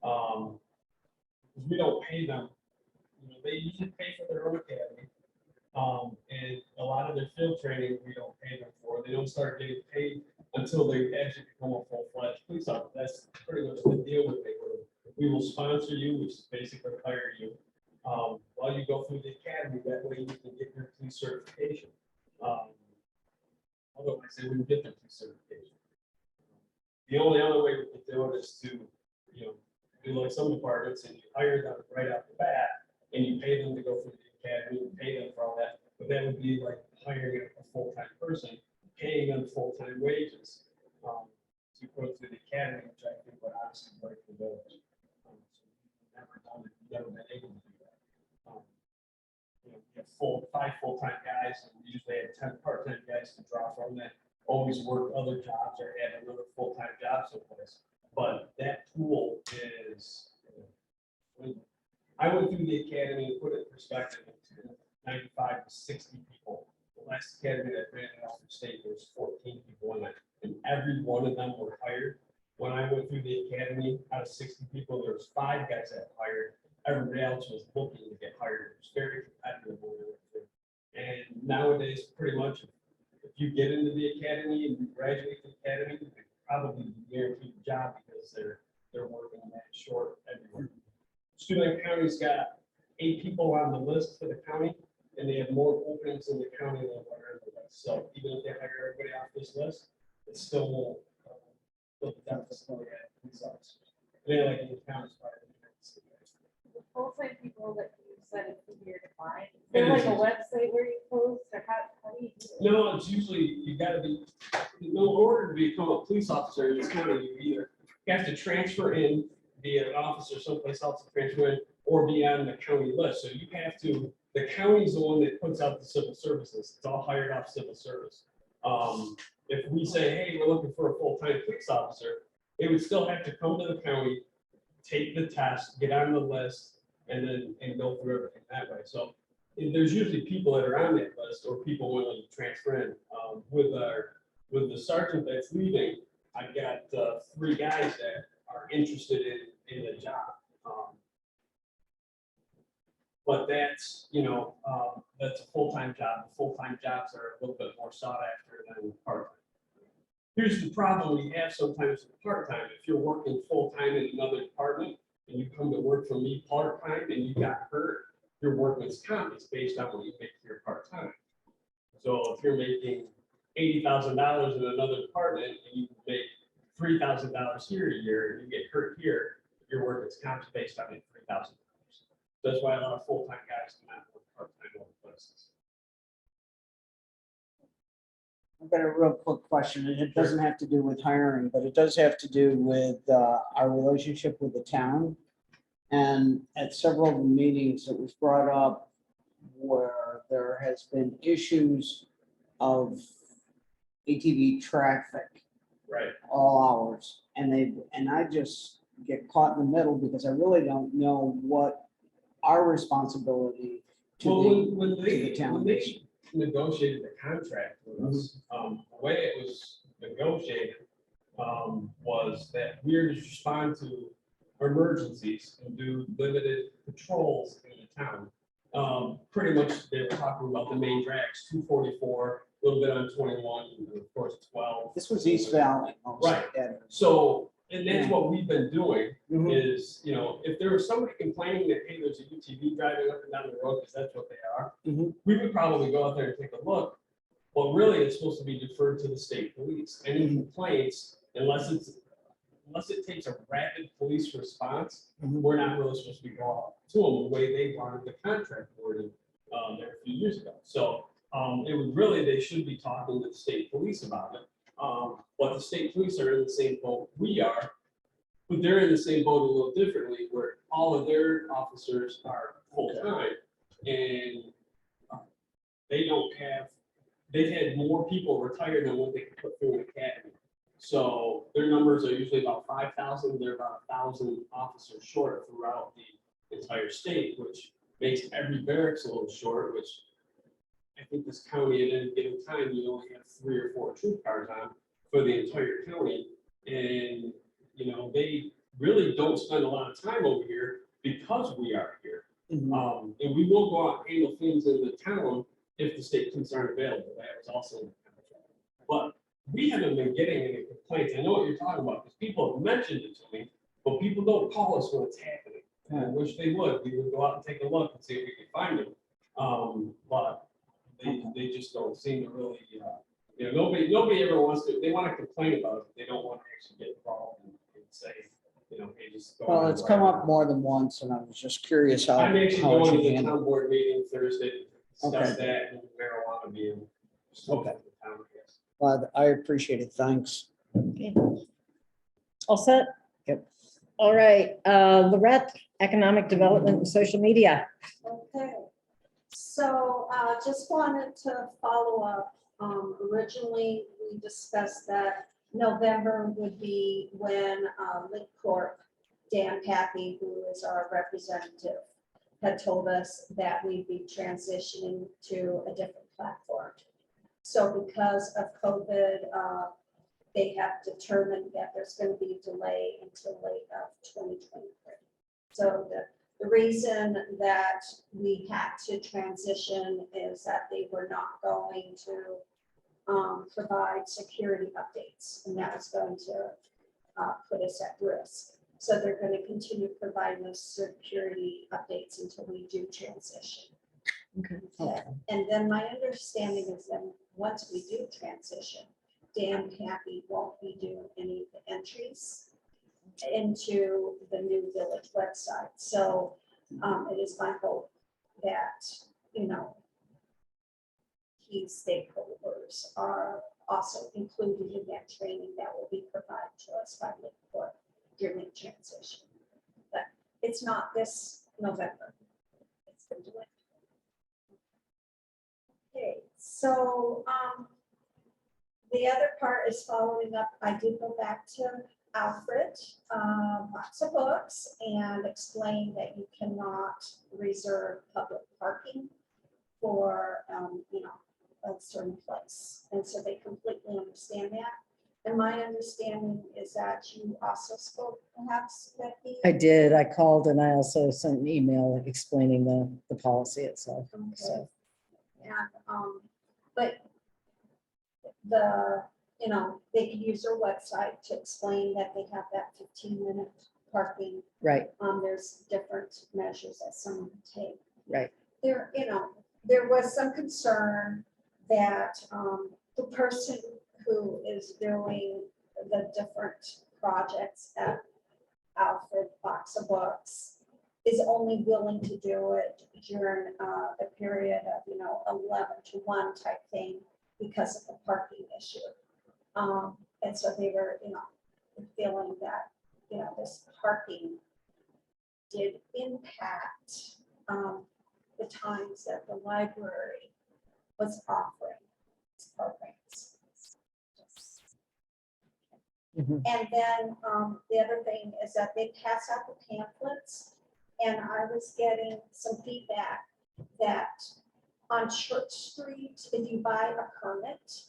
Because we don't pay them, they usually pay for their own academy. And a lot of their field training, we don't pay them for. They don't start getting paid until they actually become a full-fledged police officer. That's pretty much the deal with it. We will sponsor you, which is basically hire you, while you go through the academy. That way you can get your police certification. Otherwise, they wouldn't get their police certification. The only other way we could do it is to, do like some departments, and you hire them right off the bat, and you pay them to go through the academy, you pay them for all that. But that would be like hiring a full-time person, paying them full-time wages to go through the academy, which I think would honestly break the village. Never done it, never been able to do that. We have 5 full-time guys, and we usually have 10 part-time guys to draw from that always work other jobs or have another full-time job someplace. But that pool is, I went through the academy and put it in perspective, 95 to 60 people. The last academy that ran in Alfred State, there was 14 people in it, and every one of them were hired. When I went through the academy, out of 60 people, there was 5 guys that hired. Everybody else was looking to get hired. It was very competitive. And nowadays, pretty much, if you get into the academy and you graduate the academy, you can probably be guaranteed a job because they're working that short everywhere. Student County's got 8 people on the list for the county, and they have more openings in the county than what are in the list. So even if they hire everybody off this list, it's still won't fill the deficit we had in police officers. They like in the county's part of The full-time people that you said it's easier to find. Is there like a website where you post, or how do you do it? No, it's usually, you gotta be, in order to become a police officer in this county, you have to transfer in, be an officer someplace else to transfer in, or be on the county list. So you have to, the county's the one that puts out the civil service list. It's all hired off civil service. If we say, hey, we're looking for a full-time police officer, they would still have to come to the county, take the test, get on the list, and go through everything that way. So there's usually people that are on that list or people willing to transfer in. With the sergeant that's leaving, I've got 3 guys that are interested in the job. But that's, that's a full-time job. The full-time jobs are a little bit more sought after than part-time. Here's the problem we have sometimes with part-time. If you're working full-time in another department and you come to work for me part-time and you got hurt, your workman's comp is based on what you make here part-time. So if you're making $80,000 in another department and you make $3,000 here a year and you get hurt here, your workman's comp is based on that $3,000. That's why a lot of full-time guys do not work part-time other places. I've got a real quick question, and it doesn't have to do with hiring, but it does have to do with our relationship with the town. And at several of the meetings, it was brought up where there has been issues of ATV traffic Right. all hours. And I just get caught in the middle because I really don't know what our responsibility to When the they town is. negotiated the contract with us, the way it was negotiated was that we are to respond to emergencies and do limited patrols in the town. Pretty much they were talking about the main drags, 244, a little bit on 21, and of course 12. This was East Valley. mostly. Right. Yeah. So, and that's what we've been doing Mhm. is, if there was somebody complaining that, hey, there's a UTV driving up and down the road, because that's what they are, Mhm. we would probably go out there and take a look. But really, it's supposed to be deferred to the state police. Any complaints, unless it takes a rapid police response, Mhm. we're not really supposed to be going out to them the way they wanted the contract worded there a few years ago. So It would really, they should be talking to the state police about it. But the state police are in the same boat we are, but they're in the same boat a little differently, where all of their officers are full-time. And they don't have, they've had more people retire than what they can put through an academy. So their numbers are usually about 5,000. They're about 1,000 officers short throughout the entire state, which makes every barracks a little short, which I think this county at any given time, you only have 3 or 4 troop cars on for the entire county. And, you know, they really don't spend a lot of time over here because we are here. And we will go out and handle things in the town if the state police aren't available. That was also, but we haven't been getting any complaints. I know what you're talking about, because people have mentioned it to me, but people don't call us when it's happening. And I wish they would. We would go out and take a look and see if we can find them. But they just don't seem to really, you know, nobody ever wants to, they want to complain about it, but they don't want to actually get involved and say, you know, hey, just. Well, it's come up more than once, and I was just curious how. I'm actually how it going should to the handle. town board meeting Thursday to discuss Okay. that and marijuana being. Okay. the town, I guess. Well, I appreciate it. Thanks. Okay. All set? Yep. All right, Lorette, Economic Development and Social Media. Okay, so just wanted to follow up. Originally, we discussed that November would be when Link Corp, Dan Pappy, who is our representative, had told us that we'd be transitioning to a different platform. So because of COVID, they have determined that there's going to be a delay until late of 2023. So the reason that we had to transition is that they were not going to provide security updates, and that was going to put us at risk. So they're going to continue providing those security updates until we do transition. Okay. And then my understanding is that once we do transition, Dan Pappy won't be doing any of the entries into the new village website. So it is my hope that, you know, key stakeholders are also included in that training that will be provided to us by Link Corp during the transition. But it's not this November. It's been delayed. Okay, so the other part is following up. I did go back to Alfred, lots of books, and explain that you cannot reserve public parking for, you know, a certain place. And so they completely understand that. And my understanding is that you also spoke perhaps, Becky? I did. I called and I also sent an email explaining the policy itself. Okay. So, And, but you know, they can use their website to explain that they have that 15-minute parking. right, There's different measures that someone can take. right. There, you know, there was some concern that the person who is doing the different projects at Alfred Box of Books is only willing to do it during a period of, you know, 11 to 1 type thing because of the parking issue. And so they were, you know, feeling that, you know, this parking did impact the times that the library was offering these programs. Mhm. And then the other thing is that they pass out the pamphlets, and I was getting some feedback that on Church Street, if you buy a permit,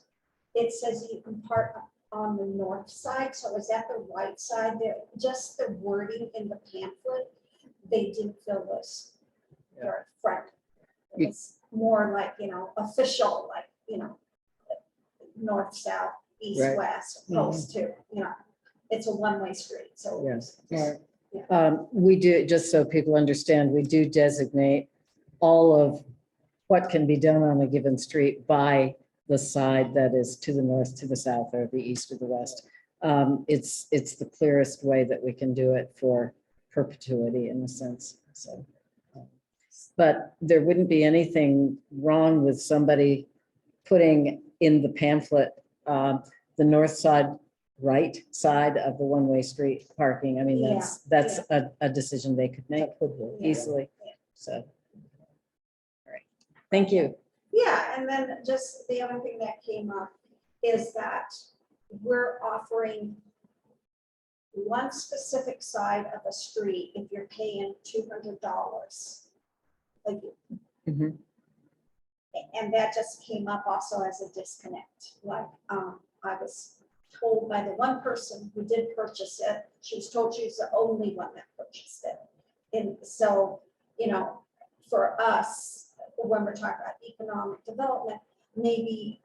it says you can park on the north side. So is that the right side there? Just the wording in the pamphlet, they didn't feel was very friendly. It was more like, you know, official, like, you know, north, south, east, Right. west, opposed to, you know, it's a one-way street, so. Yes. Yeah. We do, just so people understand, we do designate all of what can be done on a given street by the side that is to the north, to the south, or the east or the west. It's the clearest way that we can do it for perpetuity in a sense, so. But there wouldn't be anything wrong with somebody putting in the pamphlet, the north side, right side of the one-way street parking. I mean, that's a decision they could make easily, so. All right, thank you. Yeah, and then just the other thing that came up is that we're offering one specific side of a street if you're paying $200 a year. Mhm. And that just came up also as a disconnect. Like, I was told by the one person who did purchase it, she was told she was the only one that purchased it. And so, you know, for us, when we're talking about economic development, maybe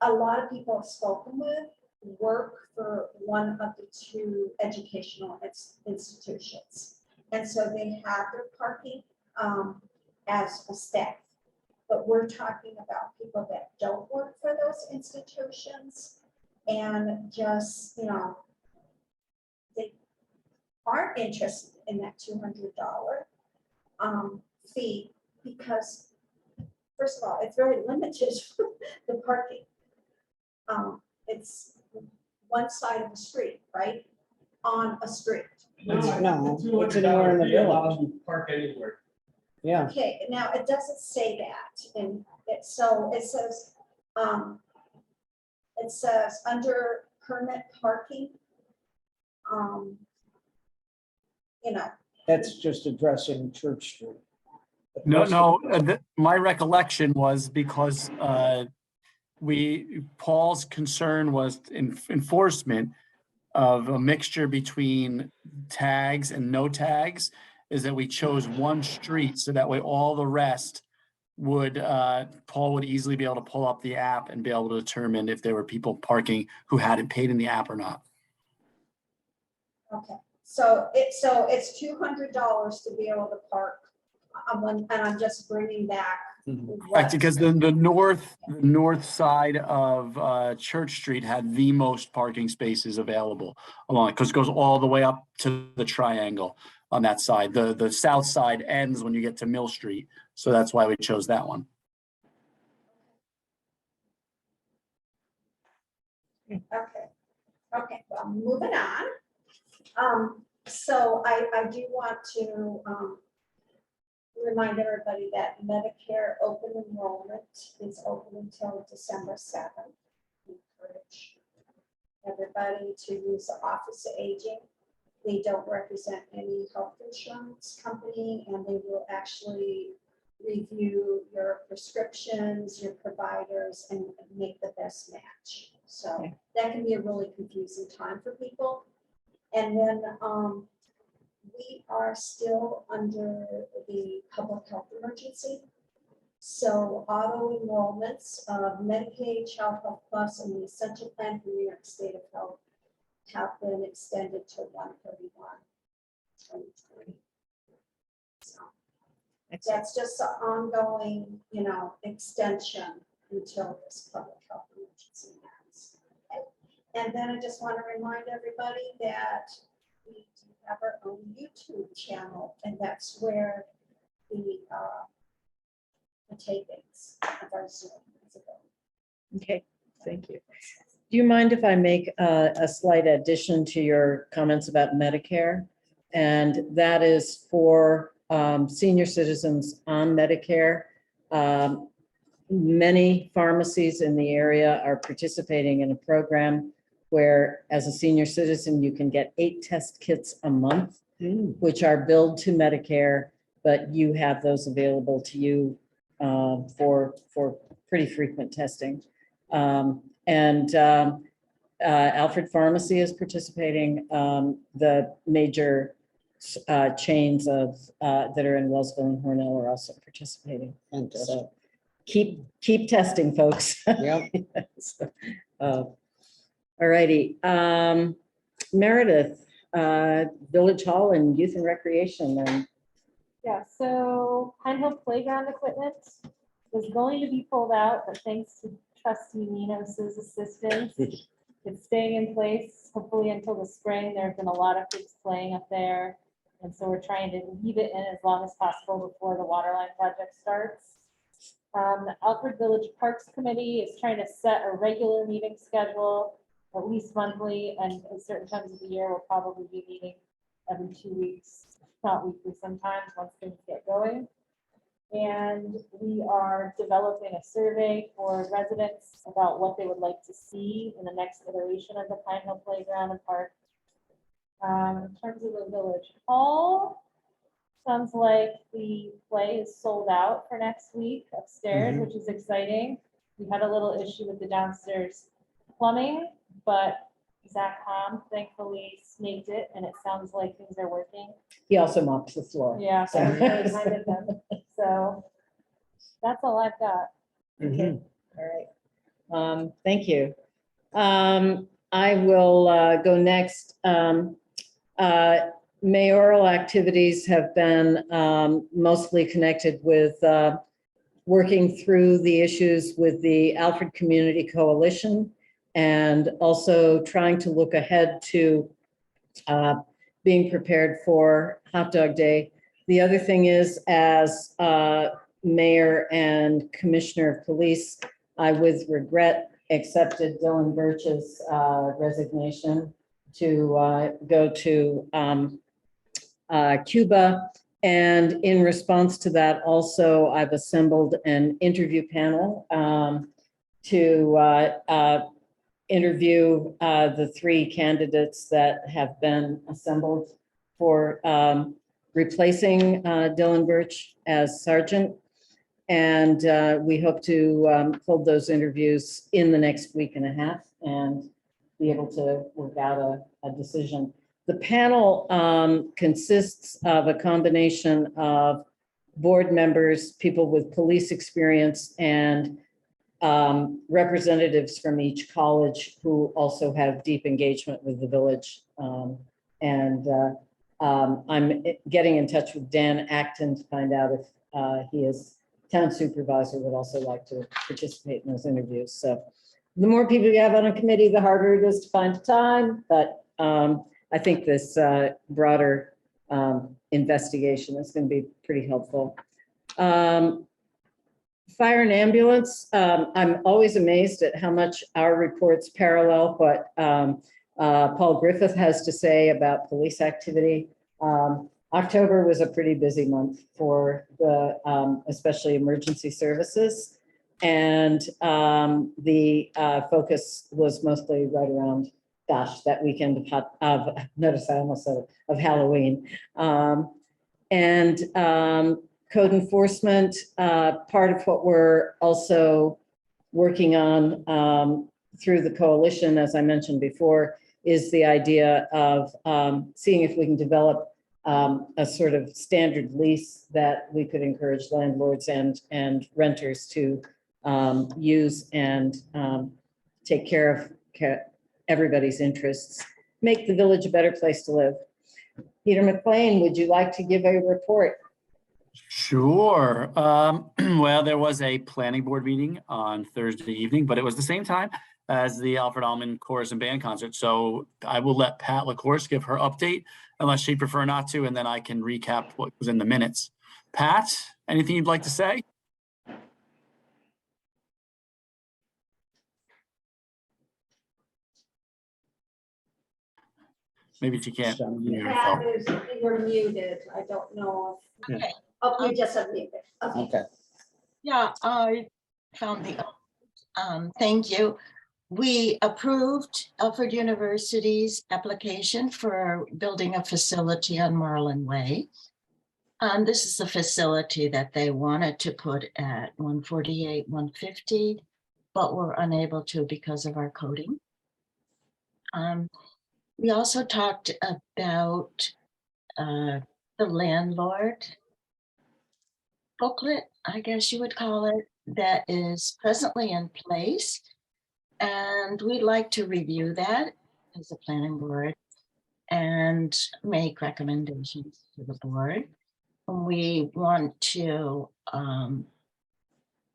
a lot of people I've spoken with work for one of the two educational institutions. And so they have their parking as a staff. But we're talking about people that don't work for those institutions and just, you know, they aren't interested in that $200 fee because, first of all, it's very limited, the parking. It's one side of the street, right? On a street. No, it's $200 anywhere in the fee allows village. you to park anywhere. Yeah, Okay, now it doesn't say that, and it says under permit parking. You know, that's just addressing Church Street. No, my recollection was because Paul's concern was enforcement of a mixture between tags and no tags, is that we chose one street so that way all the rest would, Paul would easily be able to pull up the app and be able to determine if there were people parking who hadn't paid in the app or not. okay, so it's $200 to be able to park on one, and I'm just bringing back. Right, because the north side of Church Street had the most parking spaces available along it, because it goes all the way up to the triangle on that side. The south side ends when you get to Mill Street, so that's why we chose that one. Okay, well, moving on. So I do want to remind everybody that Medicare open enrollment is open until December 7th. Encourage everybody to use the Office of Aging. They don't represent any health insurance company, and they will actually review your prescriptions, your providers, and make the best match. So Okay. that can be a really confusing time for people. And then we are still under the public health emergency. So auto enrollments of Medicaid, Child Health Plus, and the Essential Plan for New York State of Health have been extended to 1/31/2020. So that's just an ongoing, you know, extension until this public health emergency ends. Okay. And then I just want to remind everybody that we do have our own YouTube channel, and that's where the tapings of our Zoom is available. Okay, thank you. Do you mind if I make a slight addition to your comments about Medicare? And that is for senior citizens on Medicare. Many pharmacies in the area are participating in a program where, as a senior citizen, you can get 8 test kits a month, which are billed to Medicare, but you have those available to you for pretty frequent testing. Alfred Pharmacy is participating. The major chains of that are in Wellsville and Hornell are also participating. Fantastic. So keep testing, folks. Yep. So, all righty. Meredith, Village Hall and Youth and Recreation. And Yeah, so Pine Hill Playground equipment was going to be pulled out, but thanks to Trustee Minos's assistance, it's staying in place hopefully until the spring. There have been a lot of kids playing up there. And so we're trying to leave it in as long as possible before the water line project starts. The Alfred Village Parks Committee is trying to set a regular meeting schedule, at least monthly, and at certain times of the year, we'll probably be meeting every 2 weeks, if not weekly sometimes, once things get going. And we are developing a survey for residents about what they would like to see in the next iteration of the Pine Hill Playground and Park. In terms of the village hall, sounds like the play is sold out for next week upstairs, which is exciting. We had a little issue with the downstairs plumbing, but Zach Hom thankfully snaked it, and it sounds like things are working. He also mops the floor. Yeah, so I'm really kind of them. So that's all I've got. Okay, all right. Thank you. I will go next. Mayoral activities have been mostly connected with working through the issues with the Alfred Community Coalition and also trying to look ahead to being prepared for Hot Dog Day. The other thing is, as Mayor and Commissioner of Police, I with regret accepted Dylan Birch's resignation to go to Cuba. And in response to that, also, I've assembled an interview panel to interview the 3 candidates that have been assembled for replacing Dylan Birch as sergeant. And we hope to hold those interviews in the next week and a half and be able to work out a decision. The panel consists of a combination of board members, people with police experience, and representatives from each college who also have deep engagement with the village. I'm getting in touch with Dan Acton to find out if he is town supervisor would also like to participate in those interviews. So the more people you have on a committee, the harder it is to find time. But I think this broader investigation is going to be pretty helpful. Fire and ambulance. I'm always amazed at how much our reports parallel what Paul Griffith has to say about police activity. October was a pretty busy month for the especially emergency services. And the focus was mostly right around, gosh, that weekend of notice I almost said it, of Halloween. Code enforcement, part of what we're also working on through the coalition, as I mentioned before, is the idea of seeing if we can develop a sort of standard lease that we could encourage landlords and renters to use and take care of everybody's interests, make the village a better place to live. Peter McLean, would you like to give a report? Sure. Well, there was a planning board meeting on Thursday evening, but it was the same time as the Alfred Allman Chorus and Band concert. So I will let Pat LaCourse give her update, unless she'd prefer not to, and then I can recap what was in the minutes. Pat, anything you'd like to say? Maybe she can't. Pat, you're muted. I don't know if. Okay. Oh, you just unmuted. Okay. Okay. Yeah, I found the, thank you. We approved Alfred University's application for building a facility on Marlin Way. This is the facility that they wanted to put at 148, 150, but were unable to because of our coding. We also talked about the landlord booklet, I guess you would call it, that is presently in place. And we'd like to review that as a planning board and make recommendations to the board. We want to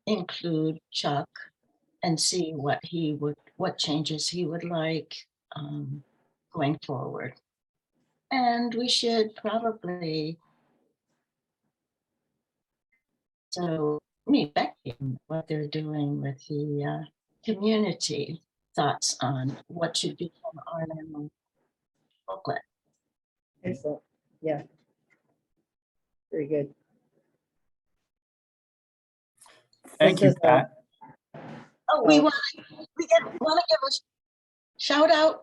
include Chuck and see what changes he would like going forward. And we should probably, so me Becky, what they're doing with the community, thoughts on what should become our booklet. Excellent. Yeah. Very good. Thank you, This is a- Pat. Oh, we want to give a shout out.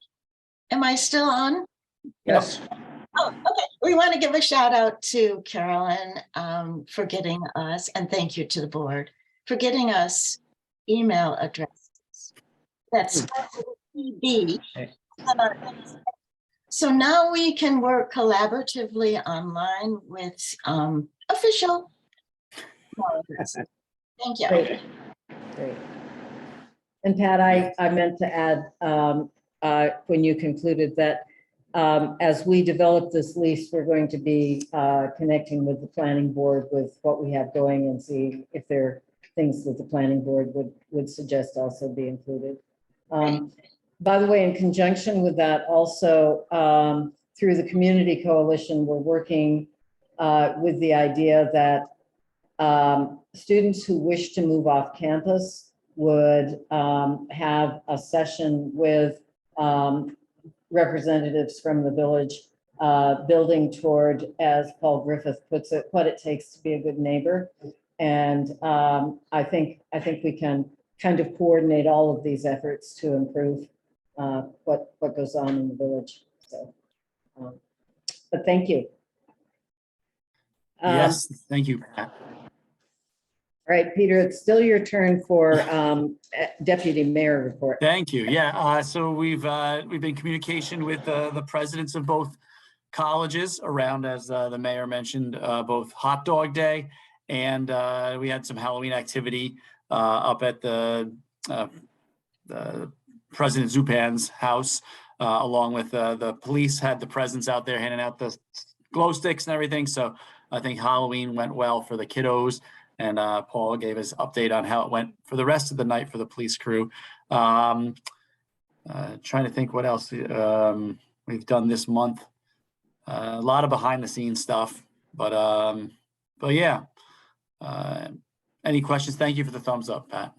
Am I still on? Yes. Oh, okay. We want to give a shout out to Carolyn for getting us, and thank you to the board for getting us email addresses. That's EB. So now we can work collaboratively online with official. Thank you. Great. Great. And Pat, I meant to add, when you concluded that as we develop this lease, we're going to be connecting with the planning board with what we have going and see if there are things that the planning board would suggest also be included. By the way, in conjunction with that, also through the community coalition, we're working with the idea that students who wish to move off campus would have a session with representatives from the village, building toward, as Paul Griffith puts it, what it takes to be a good neighbor. And I think we can kind of coordinate all of these efforts to improve what goes on in the village. So, but thank you. Yes, thank you, Pat. All right, Peter, it's still your turn for deputy mayor report. Thank you. Yeah, so we've been in communication with the presidents of both colleges around, as the mayor mentioned, both Hot Dog Day and we had some Halloween activity up at the President Zupan's house, along with the police had the presence out there handing out the glow sticks and everything. So I think Halloween went well for the kiddos. And Paul gave his update on how it went for the rest of the night for the police crew. Trying to think what else we've done this month. A lot of behind the scenes stuff, but yeah. Any questions? Thank you for the thumbs up, Pat.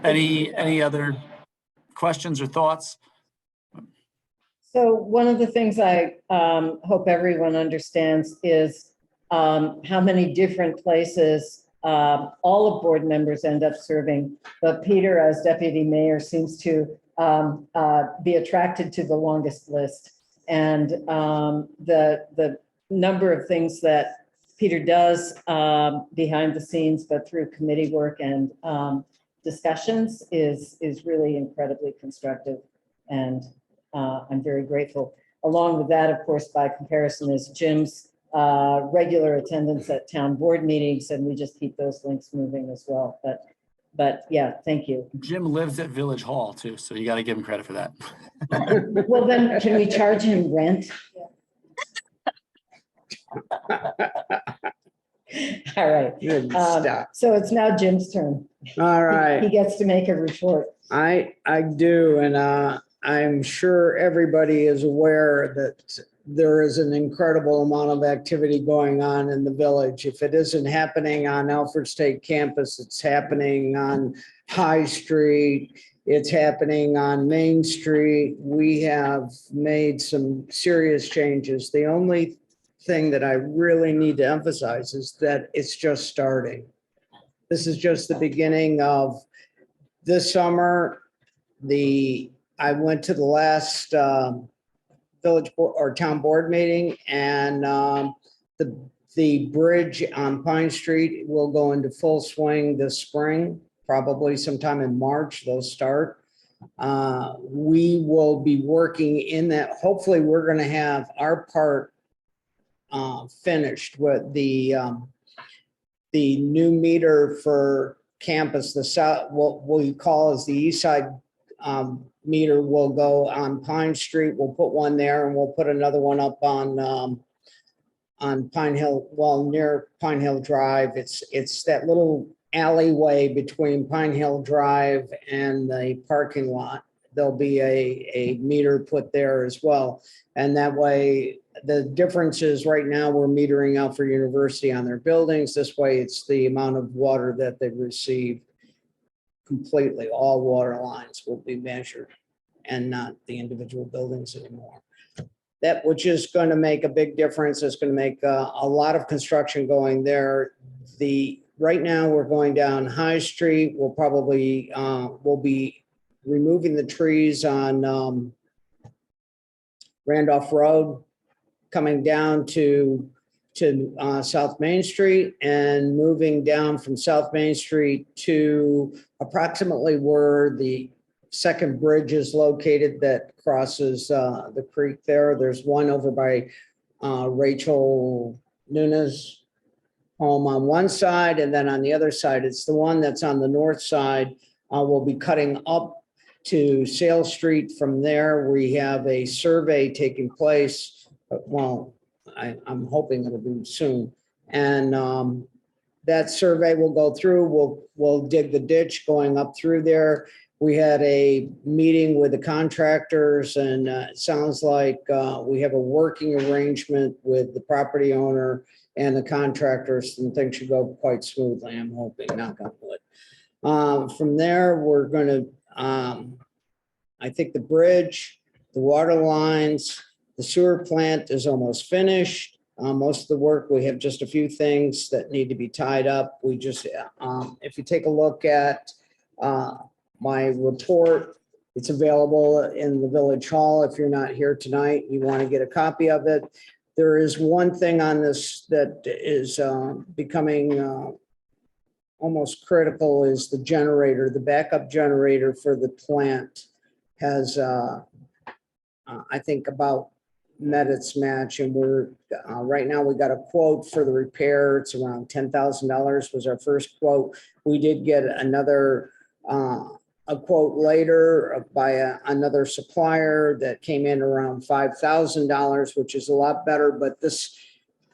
Any other questions or thoughts? So one of the things I hope everyone understands is how many different places all of board members end up serving. But Peter, as deputy mayor, seems to be attracted to the longest list. And the number of things that Peter does behind the scenes, but through committee work and discussions is really incredibly constructive. And I'm very grateful. Along with that, of course, by comparison, is Jim's regular attendance at town board meetings, and we just keep those links moving as well. But yeah, thank you. Jim lives at Village Hall too, so you got to give him credit for that. Well, then can we charge him rent? All right. Good stuff. So it's now Jim's turn. All right. He gets to make a report. I do, and I'm sure everybody is aware that there is an incredible amount of activity going on in the village. If it isn't happening on Alfred State Campus, it's happening on High Street, it's happening on Main Street. We have made some serious changes. The only thing that I really need to emphasize is that it's just starting. This is just the beginning of this summer. I went to the last village or town board meeting, and the bridge on Pine Street will go into full swing this spring, probably sometime in March, they'll start. We will be working in that. Hopefully we're going to have our part finished with the new meter for campus, the south, what we call as the east side meter will go on Pine Street. We'll put one there, and we'll put another one up on Pine Hill, well, near Pine Hill Drive. It's that little alleyway between Pine Hill Drive and the parking lot. there'll be a meter put there as well. And that way, the difference is right now we're metering Alfred University on their buildings. This way it's the amount of water that they receive completely. All water lines will be measured and not the individual buildings anymore. That, which is going to make a big difference. It's going to make a lot of construction going there. Right now we're going down High Street. We'll probably, we'll be removing the trees on Randolph Road, coming down to South Main Street and moving down from South Main Street to approximately where the second bridge is located that crosses the creek there. There's one over by Rachel Nunes' home on one side, and then on the other side, it's the one that's on the north side. We'll be cutting up to Sale Street from there. We have a survey taking place. Well, I'm hoping it'll be soon. And that survey will go through. We'll dig the ditch going up through there. We had a meeting with the contractors, and it sounds like we have a working arrangement with the property owner and the contractors, and things should go quite smoothly, I'm hoping, knock on wood. From there, we're going to, I think the bridge, the water lines, the sewer plant is almost finished. Most of the work, we have just a few things that need to be tied up. We just, if you take a look at my report, it's available in the Village Hall. If you're not here tonight, you want to get a copy of it. There is one thing on this that is becoming almost critical, is the generator. The backup generator for the plant has, I think, about met its match, and we're right now we got a quote for the repair. It's around $10,000 was our first quote. We did get another a quote later by another supplier that came in around $5,000, which is a lot better. But this,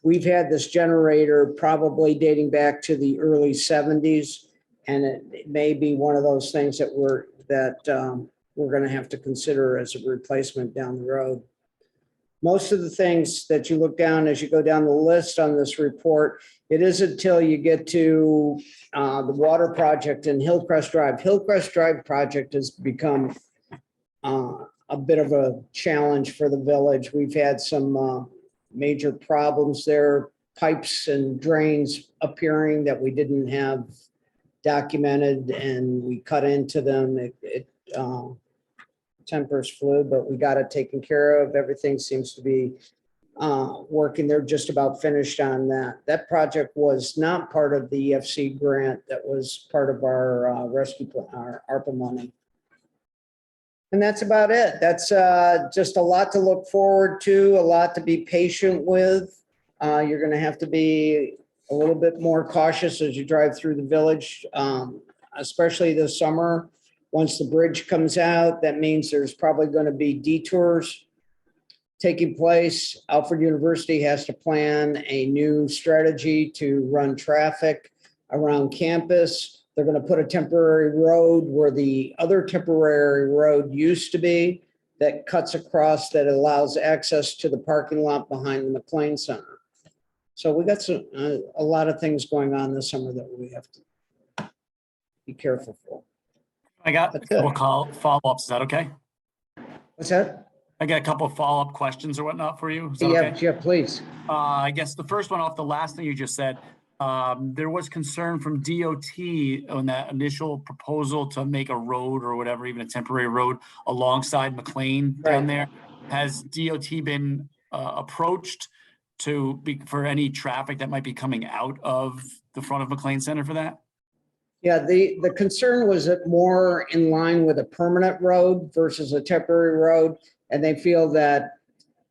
we've had this generator probably dating back to the early 70s, and it may be one of those things that we're going to have to consider as a replacement down the road. Most of the things that you look down as you go down the list on this report, it isn't until you get to the water project in Hillcrest Drive. Hillcrest Drive project has become a bit of a challenge for the village. We've had some major problems there, pipes and drains appearing that we didn't have documented, and we cut into them. Tempers flew, but we got it taken care of. Everything seems to be working. They're just about finished on that. That project was not part of the EFC grant. That was part of our rescue plan, our ARPA money. And that's about it. That's just a lot to look forward to, a lot to be patient with. You're going to have to be a little bit more cautious as you drive through the village, especially this summer. Once the bridge comes out, that means there's probably going to be detours taking place. Alfred University has to plan a new strategy to run traffic around campus. They're going to put a temporary road where the other temporary road used to be that cuts across, that allows access to the parking lot behind the McLean Center. So we got a lot of things going on this summer that we have to be careful for. I got a couple follow-ups. Is that okay? What's that? I got a couple of follow-up questions or whatnot for you. Is that Yeah, okay? yeah, please. I guess the first one off the last thing you just said, there was concern from DOT on that initial proposal to make a road or whatever, even a temporary road alongside McLean down there. Has DOT been approached for any traffic that might be coming out of the front of McLean Center for that? Yeah, the concern was that more in line with a permanent road versus a temporary road. And they feel that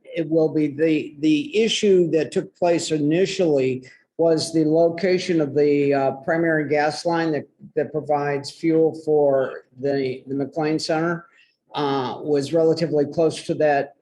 it will be the issue that took place initially was the location of the primary gas line that provides fuel for the McLean Center was relatively close to that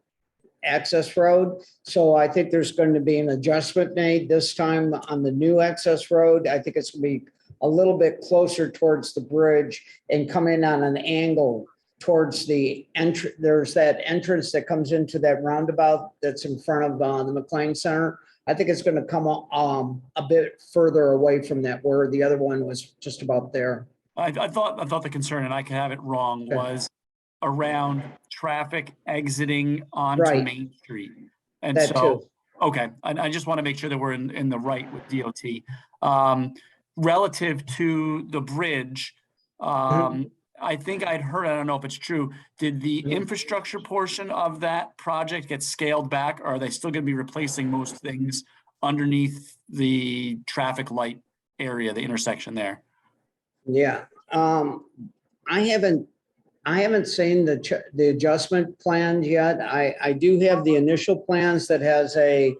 access road. So I think there's going to be an adjustment made this time on the new access road. I think it's going to be a little bit closer towards the bridge and come in on an angle towards the entrance, there's that entrance that comes into that roundabout that's in front of the McLean Center. I think it's going to come a bit further away from that, where the other one was just about there. I thought the concern, and I could have it wrong, Okay. was around traffic exiting onto Right. Main Street. And That so, too. okay, I just want to make sure that we're in the right with DOT. Relative to the bridge, I think I'd heard, I don't know if it's true, did the Mhm. infrastructure portion of that project get scaled back? Or are they still going to be replacing most things underneath the traffic light area, the intersection there? Yeah. I haven't seen the adjustment plan yet. I do have the initial plans that has a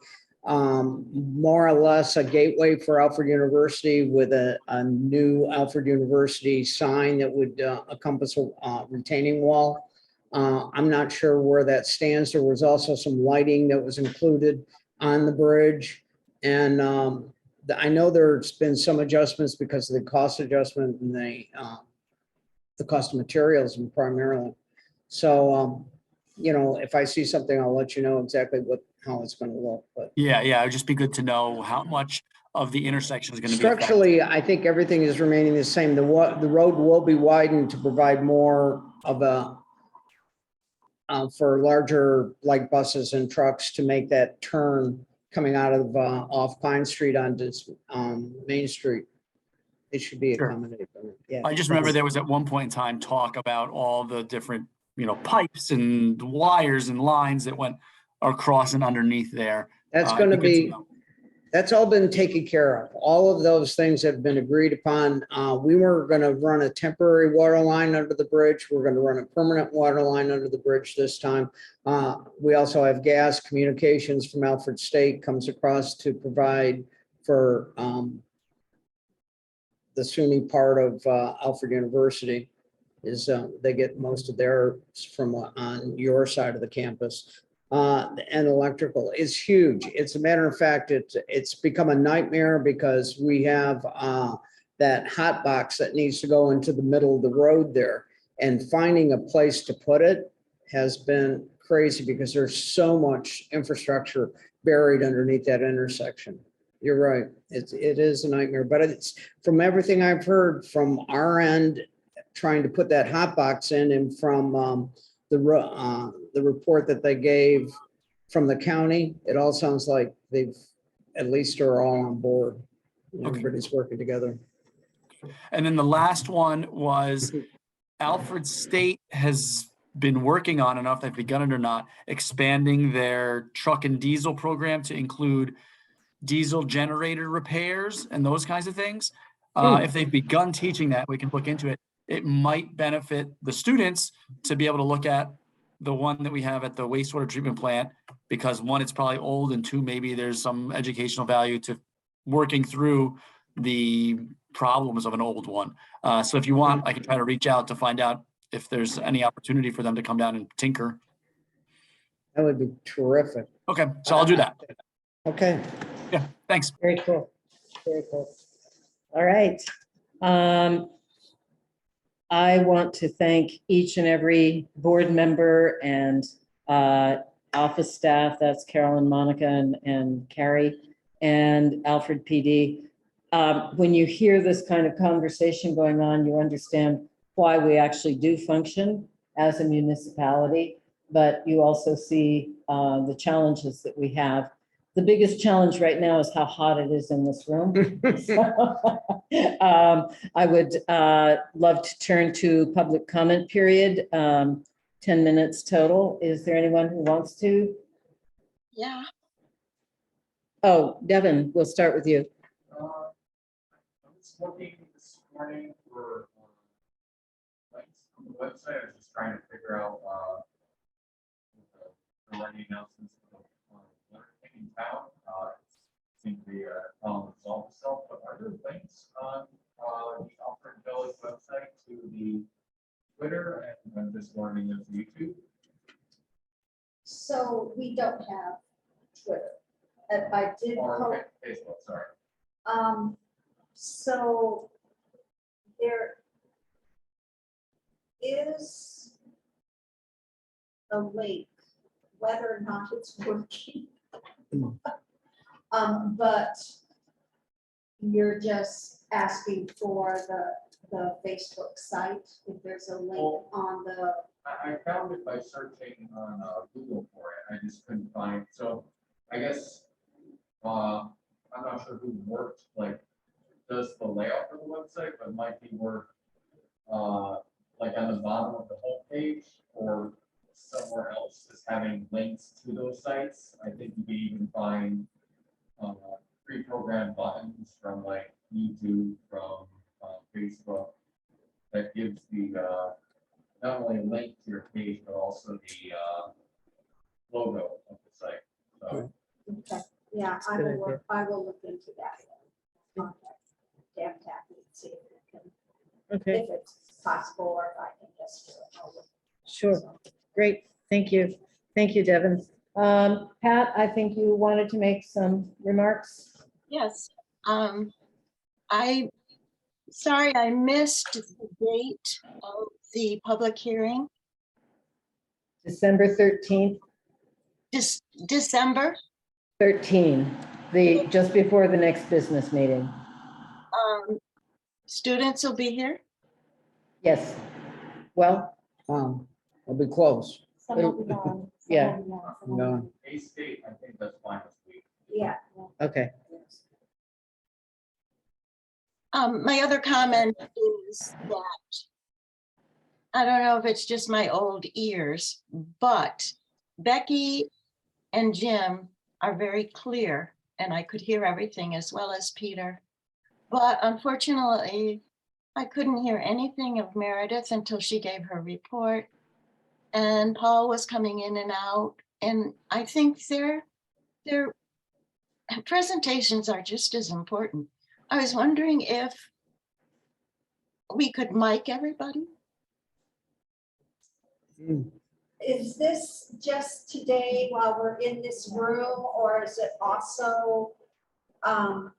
more or less a gateway for Alfred University with a new Alfred University sign that would encompass a retaining wall. I'm not sure where that stands. There was also some lighting that was included on the bridge. And I know there's been some adjustments because of the cost adjustment and the cost of materials and primarily. So, you know, if I see something, I'll let you know exactly how it's going to look. But Yeah, it would just be good to know how much of the intersection is going to be affected. structurally, I think everything is remaining the same. The road will be widened to provide more of a for larger like buses and trucks to make that turn coming out of off Pine Street onto Main Street. It should be Sure. accommodated. Yeah. I just remember there was at one point in time talk about all the different, pipes and wires and lines that went across and underneath there. That's going to It'd good be, know. that's all been taken care of. All of those things have been agreed upon. We were going to run a temporary water line under the bridge. We're going to run a permanent water line under the bridge this time. We also have gas communications from Alfred State comes across to provide for the SUNY part of Alfred University. Is they get most of theirs from on your side of the campus. And electrical is huge. It's a matter of fact, it's become a nightmare because we have that hot box that needs to go into the middle of the road there. And finding a place to put it has been crazy because there's so much infrastructure buried underneath that intersection. You're right. It is a nightmare, but it's from everything I've heard from our end, trying to put that hot box in, and from the report that they gave from the county, it all sounds like they've at least are all on board. Everybody's working together. And then the last one was Alfred State has been working on, I don't know if they've begun it or not, expanding their truck and diesel program to include diesel generator repairs and those kinds of things. If they've begun teaching that, we can look into it. It might benefit the students to be able to look at the one that we have at the wastewater treatment plant, because one, it's probably old, and two, maybe there's some educational value to working through the problems of an old one. So if you want, I can try to reach out to find out if there's any opportunity for them to come down and tinker. That would be terrific. Okay, so I'll do that. Okay. Yeah, thanks. Very cool. Very cool. All right. I want to thank each and every board member and office staff. That's Carolyn, Monica, and Carrie, and Alfred PD. When you hear this kind of conversation going on, you understand why we actually do function as a municipality, but you also see the challenges that we have. The biggest challenge right now is how hot it is in this room. I would love to turn to public comment period, 10 minutes total. Is there anyone who wants to? Yeah. Oh, Devin, we'll start with you. I was looking this morning for links on the website. I was just trying to figure out the running announcements of water in town. It seems to be resolve itself, but are there links on the Alfred Village website to the Twitter and this morning is YouTube? So we don't have Twitter. I did. Or Facebook, sorry. So there is a link, whether or not it's working. But you're just asking for the Facebook site, if there's a link on the, I found it by searching on Google for it. I just couldn't find, so I guess, I'm not sure who worked, like, does the layout for the website, but it might be worth, like on the bottom of the homepage or somewhere else, just having links to those sites. I think you can even find pre-programmed buttons from like YouTube, from Facebook, that gives the not only a link to your page, but also the logo of the site. So, okay, yeah, I will look into that. Contact Dan Taffy and see if it can, Okay, if it's possible, or if I can just do it. I'll look. sure. Great. Thank you. Thank you, Devin. Pat, I think you wanted to make some remarks. Yes. Sorry, I missed the date of the public hearing. December 13th, December. 13, just before the next business meeting. Students will be here. Yes. Well, I'll be close. Some will be gone. some Yeah. will be on, some will No. be- A-State, I think that's fine this week. Yeah. okay. My other comment is that I don't know if it's just my old ears, but Becky and Jim are very clear, and I could hear everything as well as Peter. But unfortunately, I couldn't hear anything of Meredith until she gave her report. And Paul was coming in and out, and I think their presentations are just as important. I was wondering if we could mic everybody. Is this just today while we're in this room, or is it also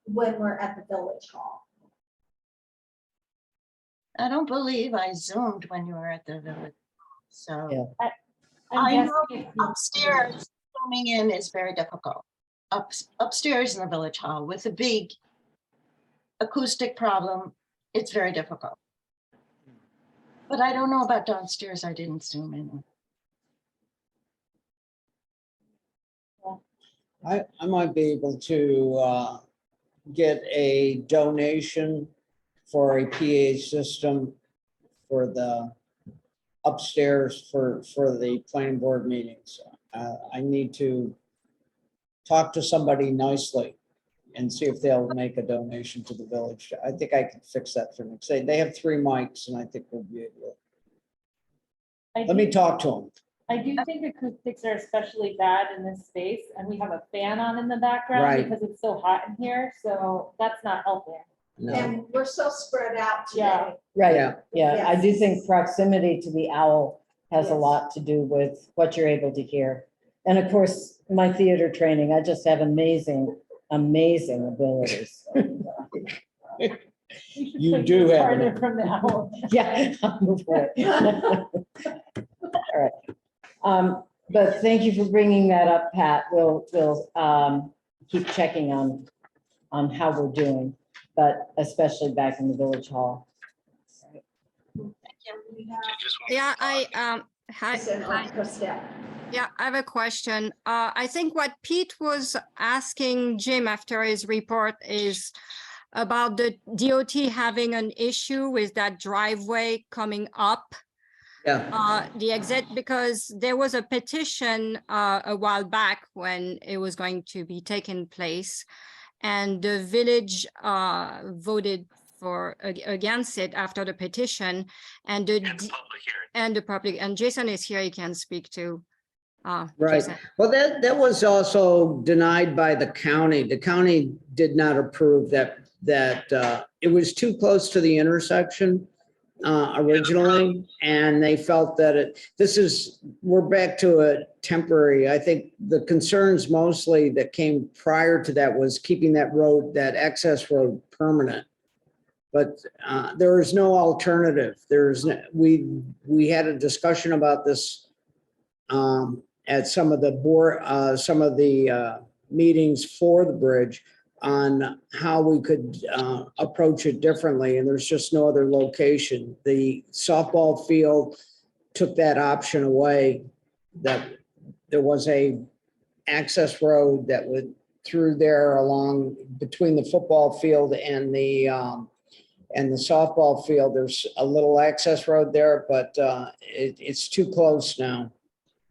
when we're at the village hall? I don't believe I Zoomed when you were at the village. So Yeah. I'm I guessing know if you- upstairs, zooming in is very difficult. Upstairs in the village hall with a big acoustic problem, it's very difficult. But I don't know about downstairs. I didn't zoom in. I might be able to get a donation for a PA system for the upstairs for the planning board meetings. I need to talk to somebody nicely and see if they'll make a donation to the village. I think I can fix that for them. Say they have 3 mics and I think we'll be able I to. Let me do- talk to them. I do think acoustics are especially bad in this space, and we have a fan on in the background Right. because it's so hot in here, so that's not helping. No. And we're so spread out Yeah. today. Right, Yeah. yeah, I do think proximity to the owl has a Yes. lot to do with what you're able to hear. And of course, my theater training, I just have amazing abilities. We should You put do have farther an- from the owl. Yeah, I'll move for it. All right. But thank you for bringing that up, Pat. We'll keep checking on how we're doing, but especially back in the village hall. We have Yeah, hi, Kristen or hi. Christelle. Yeah, I have a question. I think what Pete was asking Jim after his report is about the DOT having an issue with that driveway coming up Yeah, the exit, because there was a petition a while back when it was going to be taking place, and the village voted against it after the petition, and the public, and Jason is here, he can speak to. right. Jason. Well, that was also denied by the county. The county did not approve that it was too close to the intersection originally, and they felt that we're back to a temporary. I think the concerns mostly that came prior to that was keeping that road, that access road, permanent. But there is no alternative. We had a discussion about this at some of the board, some of the meetings for the bridge on how we could approach it differently, and there's just no other location. The softball field took that option away, that there was a access road that would through there along between the football field and the softball field. There's a little access road there, but it's too close now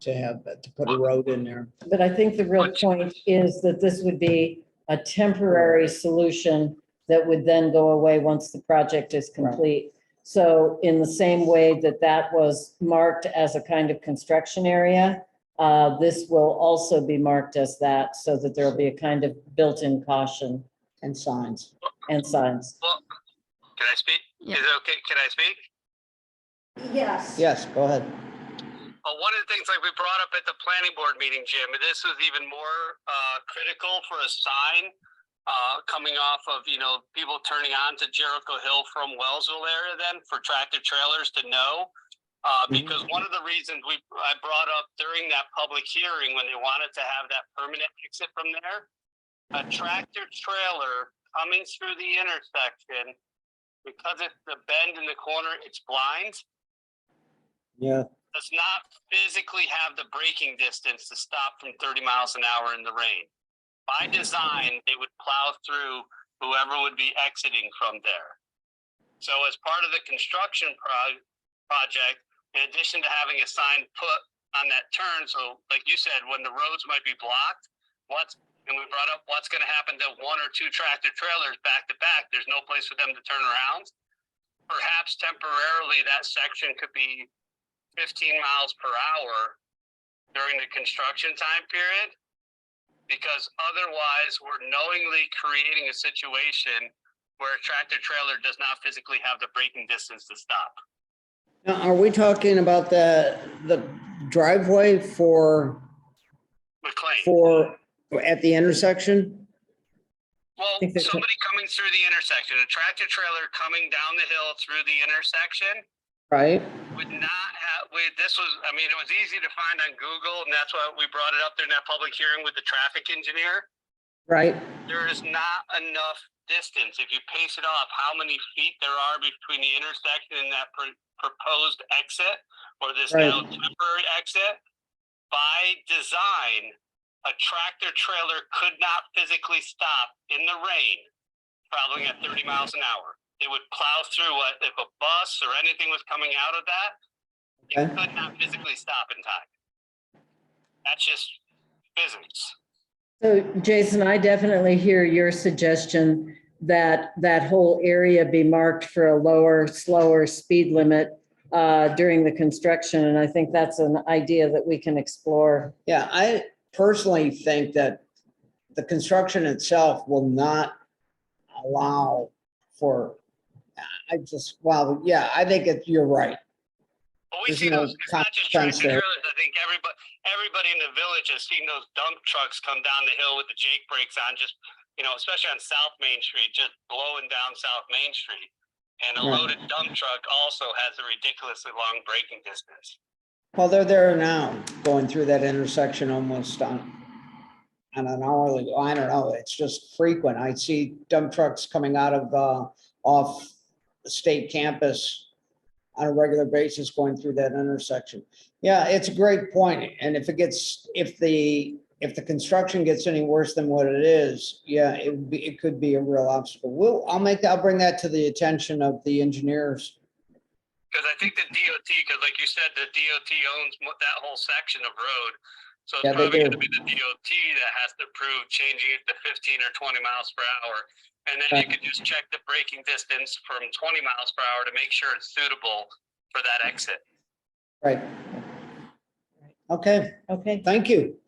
to put a road in there. But I think the real point is that this would be a temporary solution that would then go away once the project is complete. So in the same way that that was marked as a kind of construction area, this will also be marked as that, so that there'll be a kind of built-in caution And signs. and signs. Well, can I speak? Yeah. Is it okay? Can I speak? Yes. Yes, go ahead. Well, one of the things like we brought up at the planning board meeting, Jim, and this was even more critical for a sign coming off of, you know, people turning on to Jericho Hill from Wellsville area then for tractor trailers to know. Because one of the reasons I brought up during that public hearing when they wanted to have that permanent exit from there, a tractor trailer coming through the intersection, because it's the bend in the corner, it's blind, Yeah. does not physically have the braking distance to stop from 30 miles an hour in the rain. By design, they would plow through whoever would be exiting from there. So as part of the construction project, in addition to having a sign put on that turn, so like you said, when the roads might be blocked, and we brought up what's going to happen to one or two tractor trailers back to back, there's no place for them to turn around. Perhaps temporarily that section could be 15 miles per hour during the construction time period, because otherwise we're knowingly creating a situation where a tractor trailer does not physically have the braking distance to stop. Now, are we talking about the driveway for McLean. At the intersection? Well, think that's- somebody coming through the intersection, a tractor trailer coming down the hill through the intersection Right? would not have, this was, I mean, it was easy to find on Google, and that's why we brought it up during that public hearing with the traffic engineer. Right? There is not enough distance. If you pace it off, how many feet there are between the intersection and that proposed exit, or this Right. now temporary exit, by design, a tractor trailer could not physically stop in the rain, traveling at 30 miles an hour. It would plow through if a bus or anything was coming out of that, it Okay. could not physically stop in time. That's just physics. So Jason, I definitely hear your suggestion that that whole area be marked for a lower, slower speed limit during the construction. And I think that's an idea that we can explore. Yeah, I personally think that the construction itself will not allow for, I think you're right. But we There's see no those, it's not just common sense tractor there. trailers. I think everybody in the village has seen those dump trucks come down the hill with the Jake brakes on, just, you know, especially on South Main Street, just blowing down South Main Street. And a Right. loaded dump truck also has a ridiculously long braking distance. Well, they're there now, going through that intersection almost on an hourly, I don't know, it's just frequent. I see dump trucks coming out of, off the state campus on a regular basis going through that intersection. Yeah, it's a great point. And if the construction gets any worse than what it is, yeah, it could be a real obstacle. I'll bring that to the attention of the engineers. Because I think the DOT, because like you said, the DOT owns that whole section of road. So it's Yeah, they probably do. going to be the DOT that has to approve changing it to 15 or 20 miles per hour. And then you Right. can just check the braking distance from 20 miles per hour to make sure it's suitable for that exit. Right. Okay, Okay. thank you.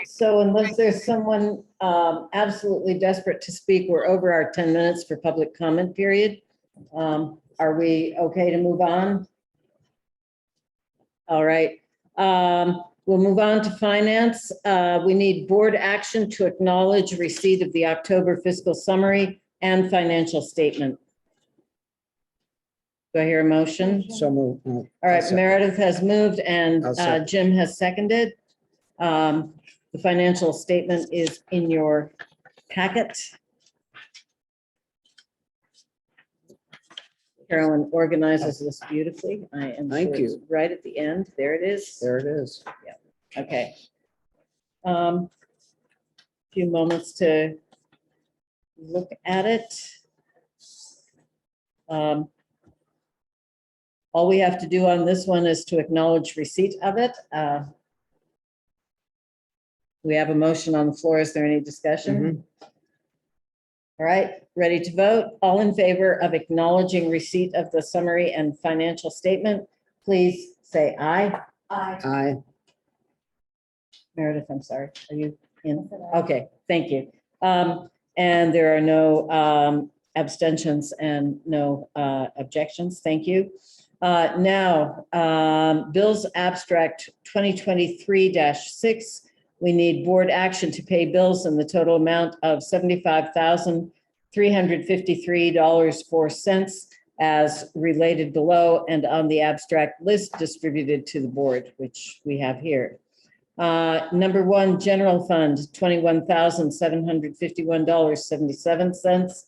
So unless there's someone absolutely desperate to speak, we're over our 10 minutes for public comment period. Are we okay to move on? All right. We'll move on to finance. We need board action to acknowledge receipt of the October fiscal summary and financial statement. Do I hear a motion? So moved. All right, Meredith has moved and I'll second. Jim has seconded. The financial statement is in your packet. Carolyn organizes this beautifully. I am Thank sure it's you. right at the end. There it is. There it is. Okay. Few moments to look at it. All we have to do on this one is to acknowledge receipt of it. We have a motion on the floor. Is there any discussion? All right, ready to vote? All in favor of acknowledging receipt of the summary and financial statement, please say aye. Aye. Meredith, I'm sorry, are you in? Okay, thank you. And there are no abstentions and no objections. Thank you. Now, bills abstract 2023-6. We need board action to pay bills in the total amount of $75,353.04 as related below and on the abstract list distributed to the board, which we have here. Number one, general fund, $21,751.77.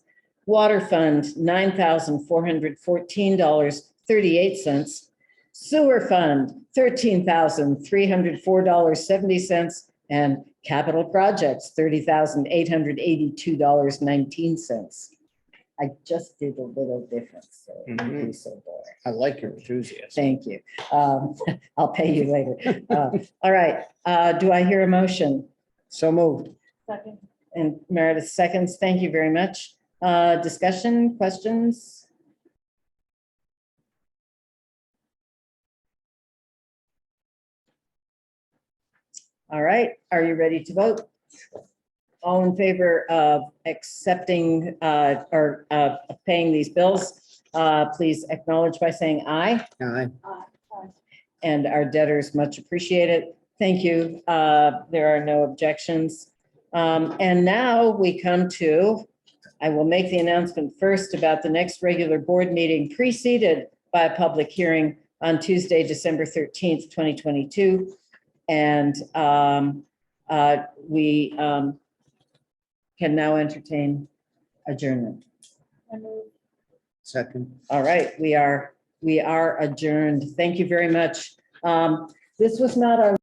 Water fund, $9,414.38. Sewer fund, $13,304.70. And capital projects, $30,882.19. I just did a little difference, so it won't be so boring. I like your enthusiasm. Thank you. I'll pay you later. All right, do I hear a motion? So moved. Second. And Meredith seconds. Thank you very much. Discussion, questions? All right, are you ready to vote? All in favor of accepting or paying these bills, please acknowledge by saying aye. Aye. And our debtors much appreciated. Thank you. There are no objections. And now we come to, I will make the announcement first about the next regular board meeting preceded by a public hearing on Tuesday, December 13th, 2022. And we can now entertain adjournment. Second. All right, we are adjourned. Thank you very much. This was not our